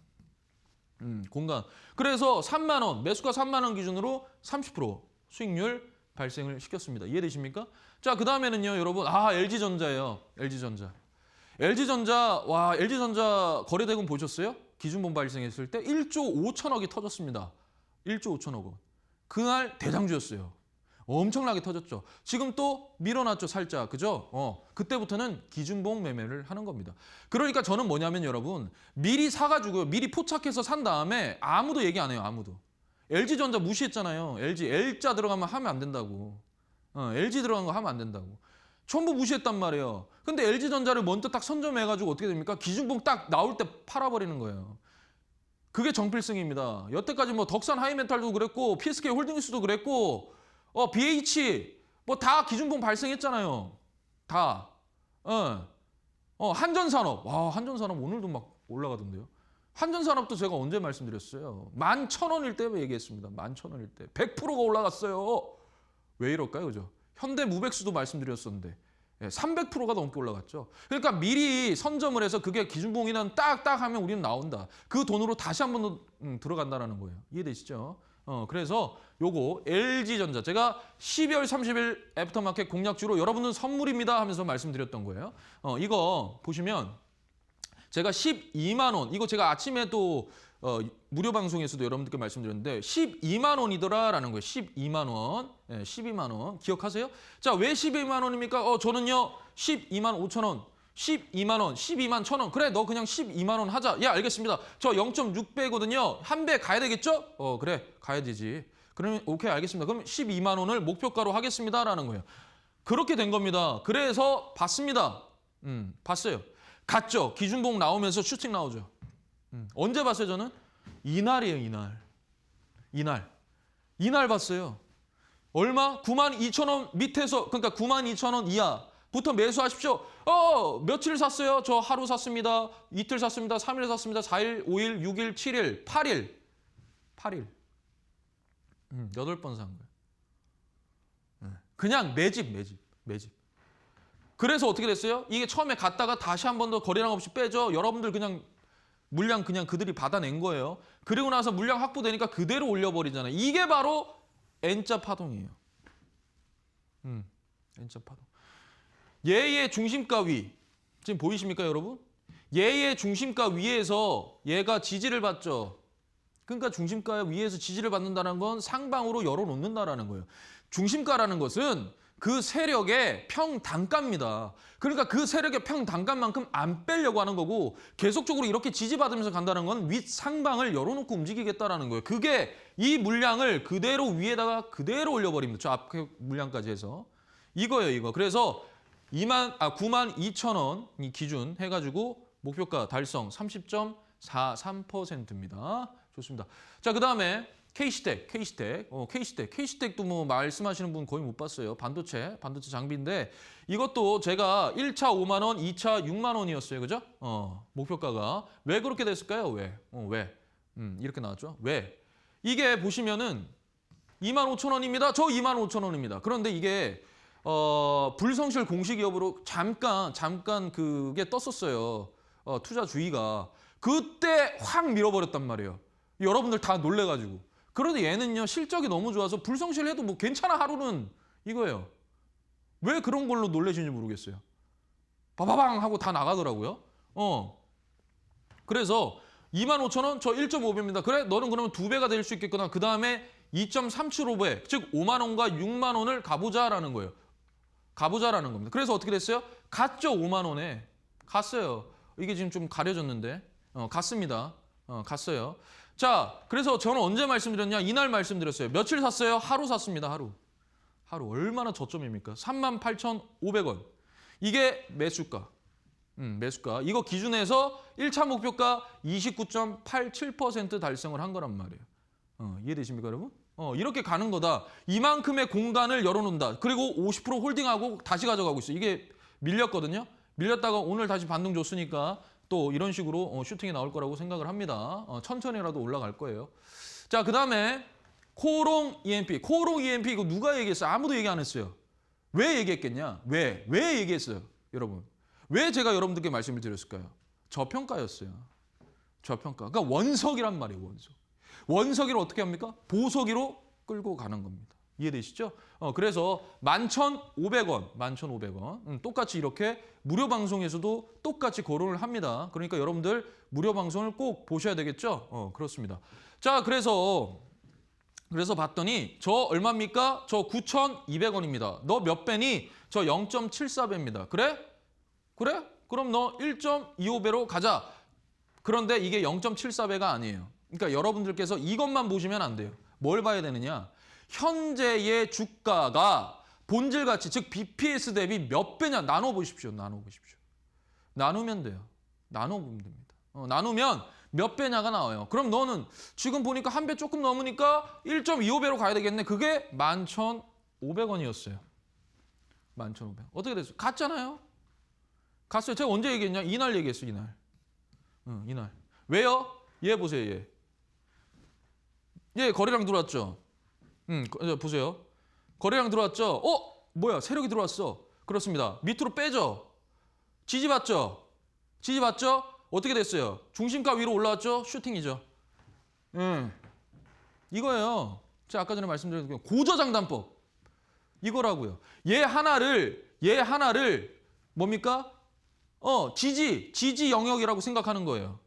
그래서 3만 원, 매수가 3만 원 기준으로 30% 수익률 발생을 시켰습니다. 이해되십니까? 자, 그 다음에는요, 여러분, LG전자예요. LG전자 거래대금 보셨어요? 기준봉 발생했을 때 1조 5천억이 터졌습니다. 1조 5천억 원. 그날 대장주였어요. 엄청나게 터졌죠. 지금 또 밀어놨죠, 살짝. 그죠? 그때부터는 기준봉 매매를 하는 겁니다. 그러니까 저는 뭐냐면 여러분, 미리 사가지고요. 미리 포착해서 산 다음에 아무도 얘기 안 해요, 아무도. LG전자 무시했잖아요. L자 들어가면 하면 안 된다고. LG 들어간 거 하면 안 된다고. 전부 무시했단 말이에요. 근데 LG전자를 먼저 딱 선점해가지고 어떻게 됩니까? 기준봉 딱 나올 때 팔아버리는 거예요. 그게 정필승입니다. 여태까지 뭐 덕산 하이멘탈도 그랬고, PSK 홀딩스도 그랬고, BH 뭐 다 기준봉 발생했잖아요. 다. 한전산업. 한전산업 오늘도 막 올라가던데요. 한전산업도 제가 언제 말씀드렸어요? 11,000원일 때 얘기했습니다. 11,000원일 때. 100%가 올라갔어요. 왜 이럴까요? 그죠? 현대무백수도 말씀드렸었는데 300%가 넘게 올라갔죠. 그러니까 미리 선점을 해서 그게 기준봉이는 딱딱 하면 우리는 나온다. 그 돈으로 다시 한 번 더 들어간다는 거예요. 이해되시죠? 그래서 요거 LG전자 제가 12월 30일 애프터마켓 공략주로 여러분은 선물입니다 하면서 말씀드렸던 거예요. 이거 보시면 제가 12만 원 이거 제가 아침에 또 무료 방송에서도 여러분들께 말씀드렸는데 12만 원이더라라는 거예요. 12만 원. 12만 원. 기억하세요? 자, 왜 12만 원입니까? 저는요. 12만 5천 원. 12만 원. 12만 1천 원. 그래, 너 그냥 12만 원 하자. 예, 알겠습니다. 저 0.6배거든요. 한 배 가야 되겠죠? 그래. 가야 되지. 그러면 오케이, 알겠습니다. 그럼 12만 원을 목표가로 하겠습니다라는 거예요. 그렇게 된 겁니다. 그래서 봤습니다. 봤어요. 갔죠. 기준봉 나오면서 슈팅 나오죠. 언제 봤어요, 저는? 이날이에요, 이날. 이날 봤어요. 얼마? 92,000원 밑에서, 그러니까 92,000원 이하부터 매수하십시오. 며칠 샀어요? 저 하루 샀습니다. 이틀 샀습니다. 3일 샀습니다. 4일, 5일, 6일, 7일, 8일. 8번 산 거예요. 그냥 매집. 그래서 어떻게 됐어요? 이게 처음에 갔다가 다시 한 번 더 거래량 없이 빼죠. 여러분들 그냥 물량 그냥 그들이 받아낸 거예요. 그리고 나서 물량 확보되니까 그대로 올려버리잖아요. 이게 바로 N자 파동이에요. N자 파동. 얘의 중심가 위. 지금 보이십니까, 여러분? 얘의 중심가 위에서 얘가 지지를 받죠. 그러니까 중심가 위에서 지지를 받는다는 건 상방으로 열어놓는다라는 거예요. 중심가라는 것은 그 세력의 평단가입니다. 그러니까 그 세력의 평단가만큼 안 빼려고 하는 거고 계속적으로 이렇게 지지받으면서 간다는 건 윗상방을 열어놓고 움직이겠다라는 거예요. 그게 이 물량을 그대로 위에다가 그대로 올려버립니다. 저 앞에 물량까지 해서. 이거예요, 이거. 그래서 92,000원이 기준 해가지고 목표가 달성 30.43%입니다. 좋습니다. 자, 그 다음에 K시텍도 뭐 말씀하시는 분 거의 못 봤어요. 반도체 장비인데 이것도 제가 1차 5만 원, 2차 6만 원이었어요. 그죠? 목표가가. 왜 그렇게 됐을까요? 왜? 이렇게 나왔죠. 왜? 이게 보시면은 25,000원입니다. 저 25,000원입니다. 그런데 이게 불성실 공식 여부로 잠깐 그게 떴었어요. 투자 주의가. 그때 확 밀어버렸단 말이에요. 여러분들 다 놀래가지고. 그런데 얘는요, 실적이 너무 좋아서 불성실해도 뭐 괜찮아 하루는 이거예요. 왜 그런 걸로 놀라시는지 모르겠어요. 바바방 하고 다 나가더라고요. 그래서 25,000원, 저 1.5배입니다. 그래, 너는 그러면 2배가 될 수 있겠구나. 그 다음에 2.375배, 즉 5만 원과 6만 원을 가보자라는 거예요. 가보자라는 겁니다. 그래서 어떻게 됐어요? 갔죠, 5만 원에. 갔어요. 이게 지금 좀 가려졌는데. 갔습니다. 갔어요. 자, 그래서 저는 언제 말씀드렸냐? 이날 말씀드렸어요. 며칠 샀어요? 하루 샀습니다. 하루. 얼마나 저점입니까? 38,500원. 이게 매수가. 매수가. 이거 기준해서 1차 목표가 29.87% 달성을 한 거란 말이에요. 이해되십니까, 여러분? 이렇게 가는 거다. 이만큼의 공간을 열어놓는다. 그리고 50% 홀딩하고 다시 가져가고 있어요. 이게 밀렸거든요. 밀렸다가 오늘 다시 반등 줬으니까 또 이런 식으로 슈팅이 나올 거라고 생각을 합니다. 천천히라도 올라갈 거예요. 자, 그 다음에 코오롱 EMP. 코오롱 EMP 이거 누가 얘기했어요? 아무도 얘기 안 했어요. 왜 얘기했겠냐? 왜 얘기했어요? 여러분. 왜 제가 여러분들께 말씀을 드렸을까요? 저평가였어요. 저평가. 그러니까 원석이란 말이에요. 원석이를 어떻게 합니까? 보석이로 끌고 가는 겁니다. 이해되시죠? 그래서 11,500원. 똑같이 이렇게 무료 방송에서도 똑같이 거론을 합니다. 그러니까 여러분들 무료 방송을 꼭 보셔야 되겠죠? 그렇습니다. 자, 그래서 봤더니 저 얼마입니까? 저 9,200원입니다. 너 몇 배니? 저 0.74배입니다. 그래? 그럼 너 1.25배로 가자. 그런데 이게 0.74배가 아니에요. 그러니까 여러분들께서 이것만 보시면 안 돼요. 뭘 봐야 되느냐? 현재의 주가가 본질 가치, 즉 BPS 대비 몇 배냐 나눠보십시오. 나누면 돼요. 나눠보면 됩니다. 나누면 몇 배냐가 나와요. 그럼 너는 지금 보니까 한 배 조금 넘으니까 1.25배로 가야 되겠네. 그게 11,500원이었어요. 11,500원. 어떻게 됐어요? 갔잖아요. 갔어요. 제가 언제 얘기했냐? 이날 얘기했어요. 이날. 왜요? 얘 보세요. 얘 거래량 들어왔죠? 보세요. 거래량 들어왔죠? 뭐야? 세력이 들어왔어. 그렇습니다. 밑으로 빼죠? 지지받죠? 어떻게 됐어요? 중심가 위로 올라왔죠? 슈팅이죠. 이거예요. 제가 아까 전에 말씀드린 고저장단법. 이거라고요. 얘 하나를 뭡니까? 지지 영역이라고 생각하는 거예요.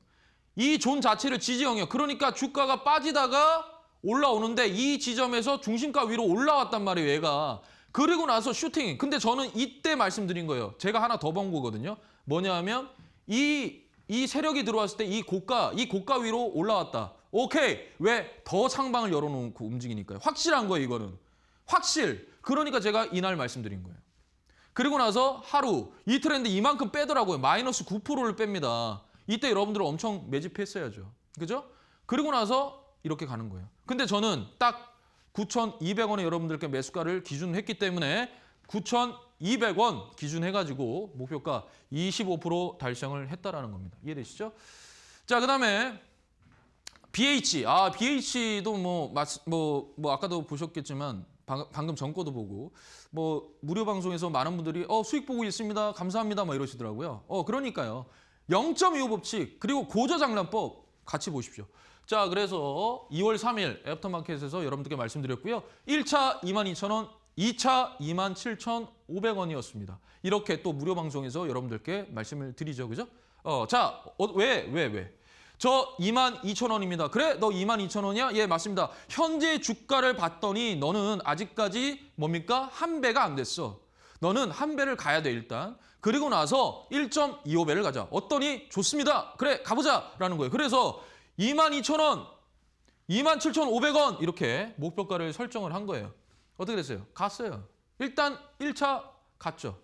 이 존 자체를 지지 영역. 그러니까 주가가 빠지다가 올라오는데 이 지점에서 중심가 위로 올라왔단 말이에요, 얘가. 그리고 나서 슈팅. 근데 저는 이때 말씀드린 거예요. 제가 하나 더 본 거거든요. 뭐냐 하면 이 세력이 들어왔을 때 이 고가 위로 올라왔다. 오케이. 왜? 더 상방을 열어놓고 움직이니까요. 확실한 거예요, 이거는. 확실. 그러니까 제가 이날 말씀드린 거예요. 그리고 나서 하루, 이틀 했는데 이만큼 빼더라고요. 마이너스 9%를 뺍니다. 이때 여러분들은 엄청 매집했어야죠. 그죠? 그리고 나서 이렇게 가는 거예요. 근데 저는 딱 9,200원에 여러분들께 매수가를 기준했기 때문에 9,200원 기준해가지고 목표가 25% 달성을 했다라는 겁니다. 이해되시죠? 자, 그다음에 BH. BH도 뭐 아까도 보셨겠지만 방금 전거도 보고 뭐 무료 방송에서 많은 분들이 수익 보고 있습니다. 감사합니다. 막 이러시더라고요. 그러니까요. 0.25 법칙 그리고 고저 장난법 같이 보십시오. 자, 그래서 2월 3일 애프터마켓에서 여러분들께 말씀드렸고요. 1차 22,000원, 2차 27,500원이었습니다. 이렇게 또 무료 방송에서 여러분들께 말씀을 드리죠. 그죠? 자, 왜? 저 22,000원입니다. 그래? 너 22,000원이야? 예, 맞습니다. 현재 주가를 봤더니 너는 아직까지 뭡니까? 한 배가 안 됐어. 너는 한 배를 가야 돼, 일단. 그리고 나서 1.25배를 가자. 어떠니? 좋습니다. 그래, 가보자. 라는 거예요. 그래서 22,000원, 27,500원 이렇게 목표가를 설정을 한 거예요. 어떻게 됐어요? 갔어요. 일단 1차 갔죠.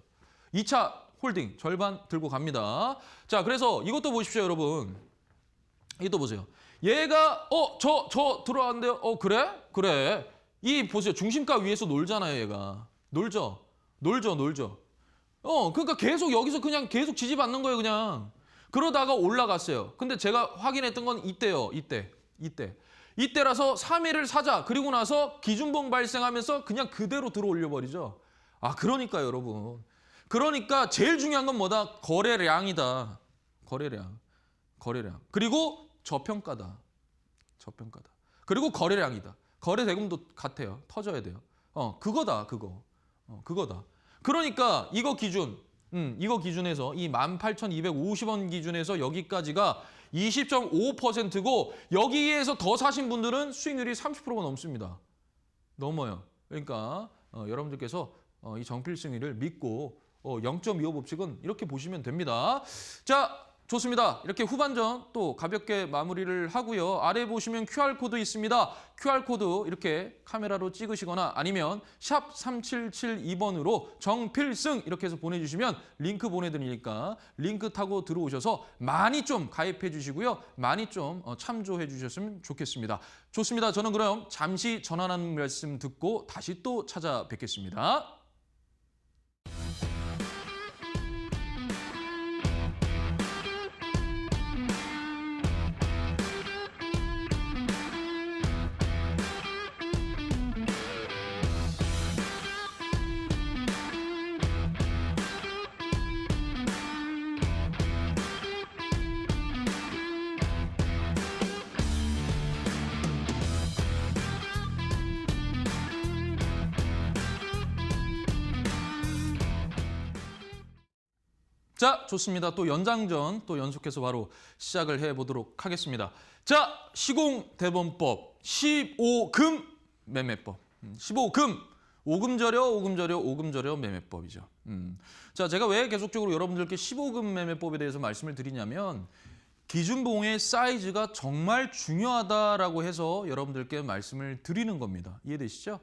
2차 홀딩 절반 들고 갑니다. 자, 그래서 이것도 보십시오, 여러분. 이것도 보세요. 얘가 저 들어왔는데요. 그래. 이 보세요. 중심가 위에서 놀잖아요, 얘가. 놀죠. 그러니까 계속 여기서 그냥 계속 지지받는 거예요, 그냥. 그러다가 올라갔어요. 근데 제가 확인했던 건 이때요. 이때라서 3일을 사자. 그리고 나서 기준봉 발생하면서 그냥 그대로 들어올려 버리죠. 그러니까요, 여러분. 그러니까 제일 중요한 건 뭐다? 거래량이다. 거래량. 그리고 저평가다. 그리고 거래량이다. 거래 대금도 같아요. 터져야 돼요. 그거다. 그러니까 이거 기준에서 이 18,250원 기준에서 여기까지가 20.5%고 여기에서 더 사신 분들은 수익률이 30%가 넘습니다. 넘어요. 그러니까 여러분들께서 이 정필승리를 믿고 0.25 법칙은 이렇게 보시면 됩니다. 자, 좋습니다. 이렇게 후반전 또 가볍게 마무리를 하고요. 아래 보시면 QR코드 있습니다. QR코드 이렇게 카메라로 찍으시거나 아니면 샵 3772번으로 정필승 이렇게 해서 보내주시면 링크 보내드리니까 링크 타고 들어오셔서 많이 좀 가입해 주시고요. 많이 좀 참조해 주셨으면 좋겠습니다. 좋습니다. 저는 그럼 잠시 전하는 말씀 듣고 다시 또 찾아뵙겠습니다. 자, 좋습니다. 또 연장전 또 연속해서 바로 시작을 해보도록 하겠습니다. 자, 시공대본법 15금 매매법. 15금. 오금 절여 매매법이죠. 자, 제가 왜 계속적으로 여러분들께 15금 매매법에 대해서 말씀을 드리냐면 기준봉의 사이즈가 정말 중요하다라고 해서 여러분들께 말씀을 드리는 겁니다. 이해되시죠?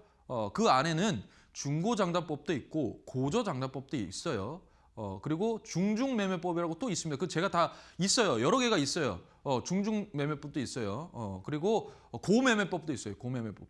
그 안에는 중고장단법도 있고 고저장단법도 있어요. 그리고 중중매매법이라고 또 있습니다. 그 제가 다 있어요. 여러 개가 있어요. 중중매매법도 있어요. 그리고 고매매법도 있어요. 고매매법.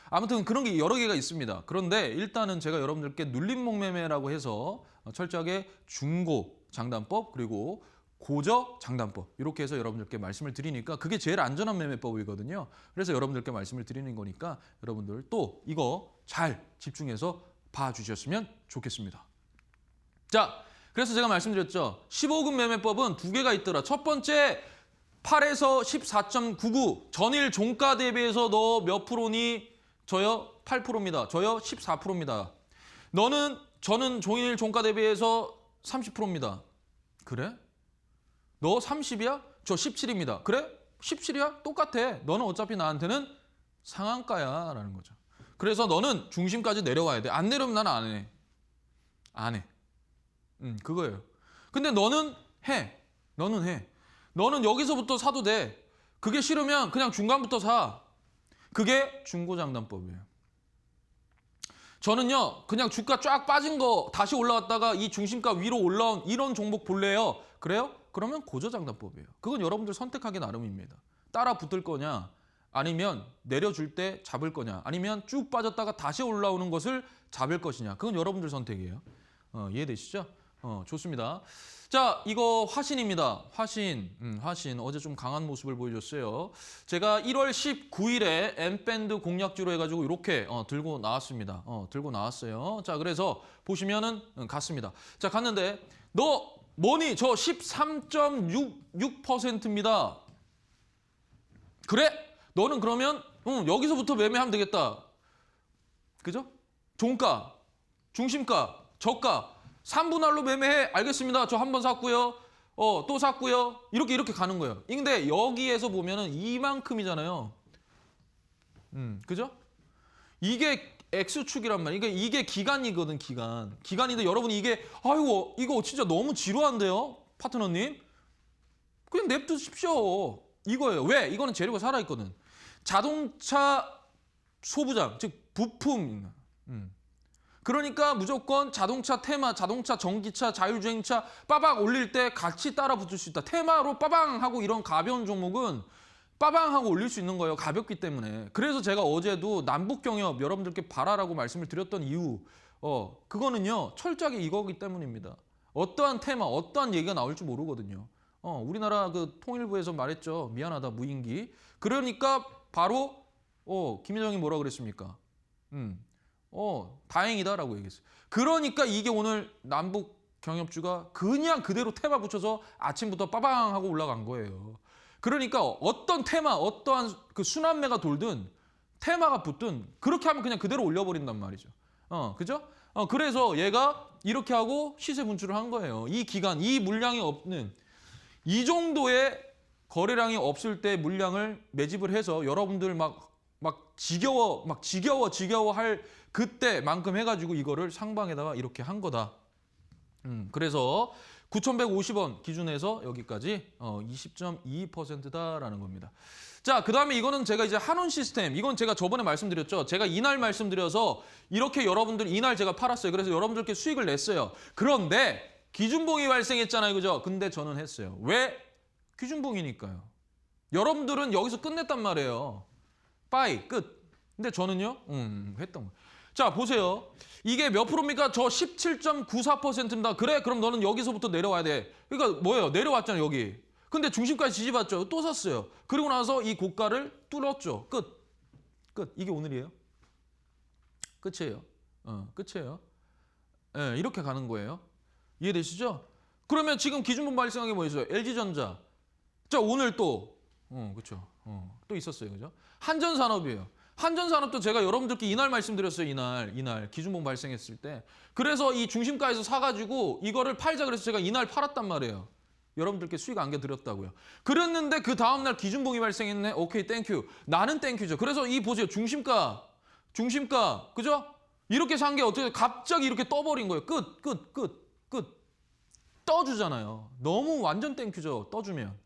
아무튼 그런 게 여러 개가 있습니다. 그런데 일단은 제가 여러분들께 눌림목매매라고 해서 철저하게 중고장단법 그리고 고저장단법 이렇게 해서 여러분들께 말씀을 드리니까 그게 제일 안전한 매매법이거든요. 그래서 여러분들께 말씀을 드리는 거니까 여러분들 또 이거 잘 집중해서 봐주셨으면 좋겠습니다. 자, 그래서 제가 말씀드렸죠. 15금 매매법은 두 개가 있더라. 첫 번째 8에서 14.99 전일 종가 대비해서 너 몇 프로니? 저요 8%입니다. 저요 14%입니다. 저는 종일 종가 대비해서 30%입니다. 그래? 너 30이야? 저 17입니다. 그래? 17이야? 똑같아. 너는 어차피 나한테는 상한가야 라는 거죠. 그래서 너는 중심까지 내려와야 돼. 안 내려면 나는 안 해. 안 해. 그거예요. 근데 너는 해. 너는 여기서부터 사도 돼. 그게 싫으면 그냥 중간부터 사. 그게 중고장단법이에요. 저는요. 그냥 주가 쫙 빠진 거 다시 올라왔다가 이 중심가 위로 올라온 이런 종목 볼래요? 그래요? 그러면 고저장단법이에요. 그건 여러분들 선택하기 나름입니다. 따라 붙을 거냐, 아니면 내려줄 때 잡을 거냐, 아니면 쭉 빠졌다가 다시 올라오는 것을 잡을 것이냐. 그건 여러분들 선택이에요. 이해되시죠? 좋습니다. 자, 이거 화신입니다. 화신. 화신. 어제 좀 강한 모습을 보여줬어요. 제가 1월 19일에 N밴드 공략주로 해가지고 이렇게 들고 나왔습니다. 들고 나왔어요. 자, 그래서 보시면은 갔습니다. 자, 갔는데 너 뭐니? 저 13.66%입니다. 그래? 너는 그러면 여기서부터 매매하면 되겠다. 그죠? 종가, 중심가, 저가 3분할로 매매해. 알겠습니다. 저 한 번 샀고요. 또 샀고요. 이렇게 가는 거예요. 근데 여기에서 보면은 이만큼이잖아요. 그죠? 이게 X축이란 말이에요. 이게 기간이거든, 기간. 기간인데 여러분이 아이고, 이거 진짜 너무 지루한데요? 파트너님? 그냥 냅두십시오. 이거예요. 왜? 이거는 재료가 살아있거든. 자동차 소부장, 즉 부품. 그러니까 무조건 자동차 테마, 자동차 전기차, 자율주행차 빠방 올릴 때 같이 따라 붙을 수 있다. 테마로 빠방 하고 이런 가벼운 종목은 빠방 하고 올릴 수 있는 거예요. 가볍기 때문에. 그래서 제가 어제도 남북경협 여러분들께 바라라고 말씀을 드렸던 이유, 그거는요 철저하게 이거기 때문입니다. 어떠한 테마, 어떠한 얘기가 나올지 모르거든요. 우리나라 그 통일부에서 말했죠. 미안하다, 무인기. 그러니까 바로 김여정이 뭐라 그랬습니까? 다행이다라고 얘기했어요. 그러니까 이게 오늘 남북 경협주가 그냥 그대로 테마 붙여서 아침부터 빠방 하고 올라간 거예요. 그러니까 어떤 테마, 어떠한 그 순환매가 돌든 테마가 붙든 그렇게 하면 그냥 그대로 올려버린단 말이죠. 그죠? 그래서 얘가 이렇게 하고 시세 분출을 한 거예요. 이 기간, 이 물량이 없는 이 정도의 거래량이 없을 때 물량을 매집을 해서 여러분들 막 지겨워 할 그때만큼 해가지고 이거를 상방에다가 이렇게 한 거다. 그래서 9,150원 기준에서 여기까지 20.22%다라는 겁니다. 자, 그 다음에 이거는 제가 이제 한원 시스템. 이건 제가 저번에 말씀드렸죠. 제가 이날 말씀드려서 이렇게 여러분들 이날 제가 팔았어요. 그래서 여러분들께 수익을 냈어요. 그런데 기준봉이 발생했잖아요. 그죠? 근데 저는 했어요. 왜? 기준봉이니까요. 여러분들은 여기서 끝냈단 말이에요. 빠이 끝. 근데 저는요. 했던 거예요. 자, 보세요. 이게 몇 프로입니까? 저 17.94%입니다. 그래? 그럼 너는 여기서부터 내려와야 돼. 그러니까 뭐예요? 내려왔잖아요, 여기. 근데 중심까지 지지받죠. 또 샀어요. 그리고 나서 이 고가를 뚫었죠. 끝. 끝. 이게 오늘이에요. 끝이에요. 끝이에요. 네, 이렇게 가는 거예요. 이해되시죠? 그러면 지금 기준분 발생한 게 뭐 있어요? LG전자. 자, 오늘 또 그렇죠. 또 있었어요. 그죠? 한전산업이에요. 한전산업도 제가 여러분들께 이날 말씀드렸어요. 이날 기준봉 발생했을 때. 그래서 이 중심가에서 사가지고 이거를 팔자 그래서 제가 이날 팔았단 말이에요. 여러분들께 수익 안겨드렸다고요. 그랬는데 그 다음날 기준봉이 발생했네. 오케이, 땡큐. 나는 땡큐죠. 그래서 이 보세요. 중심가. 그죠? 이렇게 산 게 어떻게 갑자기 이렇게 떠버린 거예요. 끝. 떠주잖아요. 너무 완전 땡큐죠. 떠주면.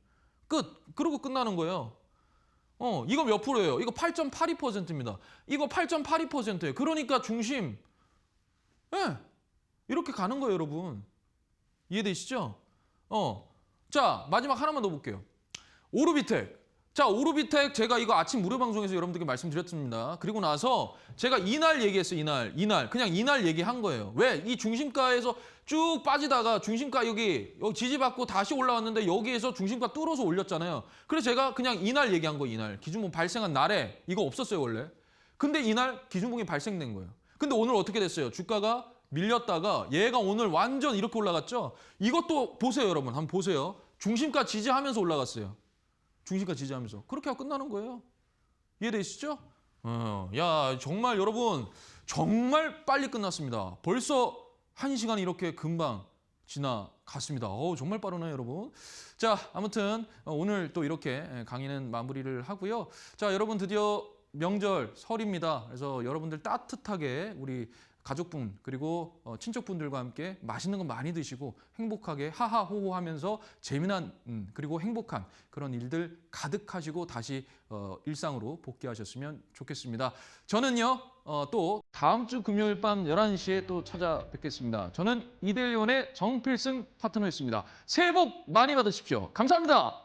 끝. 그러고 끝나는 거예요. 이거 몇 프로예요? 이거 8.82%입니다. 이거 8.82%예요. 그러니까 중심. 예. 이렇게 가는 거예요, 여러분. 이해되시죠? 자, 마지막 하나만 더 볼게요. 오르비텍. 자, 오르비텍 제가 이거 아침 무료 방송에서 여러분들께 말씀드렸습니다. 그리고 나서 제가 이날 얘기했어요. 이날. 그냥 이날 얘기한 거예요. 왜? 이 중심가에서 쭉 빠지다가 중심가 여기 지지받고 다시 올라왔는데 여기에서 중심가 뚫어서 올렸잖아요. 그래서 제가 그냥 이날 얘기한 거예요. 이날. 기준봉 발생한 날에 이거 없었어요, 원래. 근데 이날 기준봉이 발생된 거예요. 근데 오늘 어떻게 됐어요? 주가가 밀렸다가 얘가 오늘 완전 이렇게 올라갔죠? 이것도 보세요, 여러분. 한번 보세요. 중심가 지지하면서 올라갔어요. 중심가 지지하면서. 그렇게 하고 끝나는 거예요. 이해되시죠? 야, 정말 여러분 정말 빨리 끝났습니다. 벌써 1시간이 이렇게 금방 지나갔습니다. 정말 빠르네요, 여러분. 자, 아무튼 오늘 또 이렇게 강의는 마무리를 하고요. 자, 여러분 드디어 명절 설입니다. 그래서 여러분들 따뜻하게 우리 가족분 그리고 친척분들과 함께 맛있는 거 많이 드시고 행복하게 하하호호 하면서 재미난 그리고 행복한 그런 일들 가득하시고 다시 일상으로 복귀하셨으면 좋겠습니다. 저는요 또 다음 주 금요일 밤 11시에 또 찾아뵙겠습니다. 저는 이대리온의 정필승 파트너였습니다. 새해 복 많이 받으십시오. 감사합니다.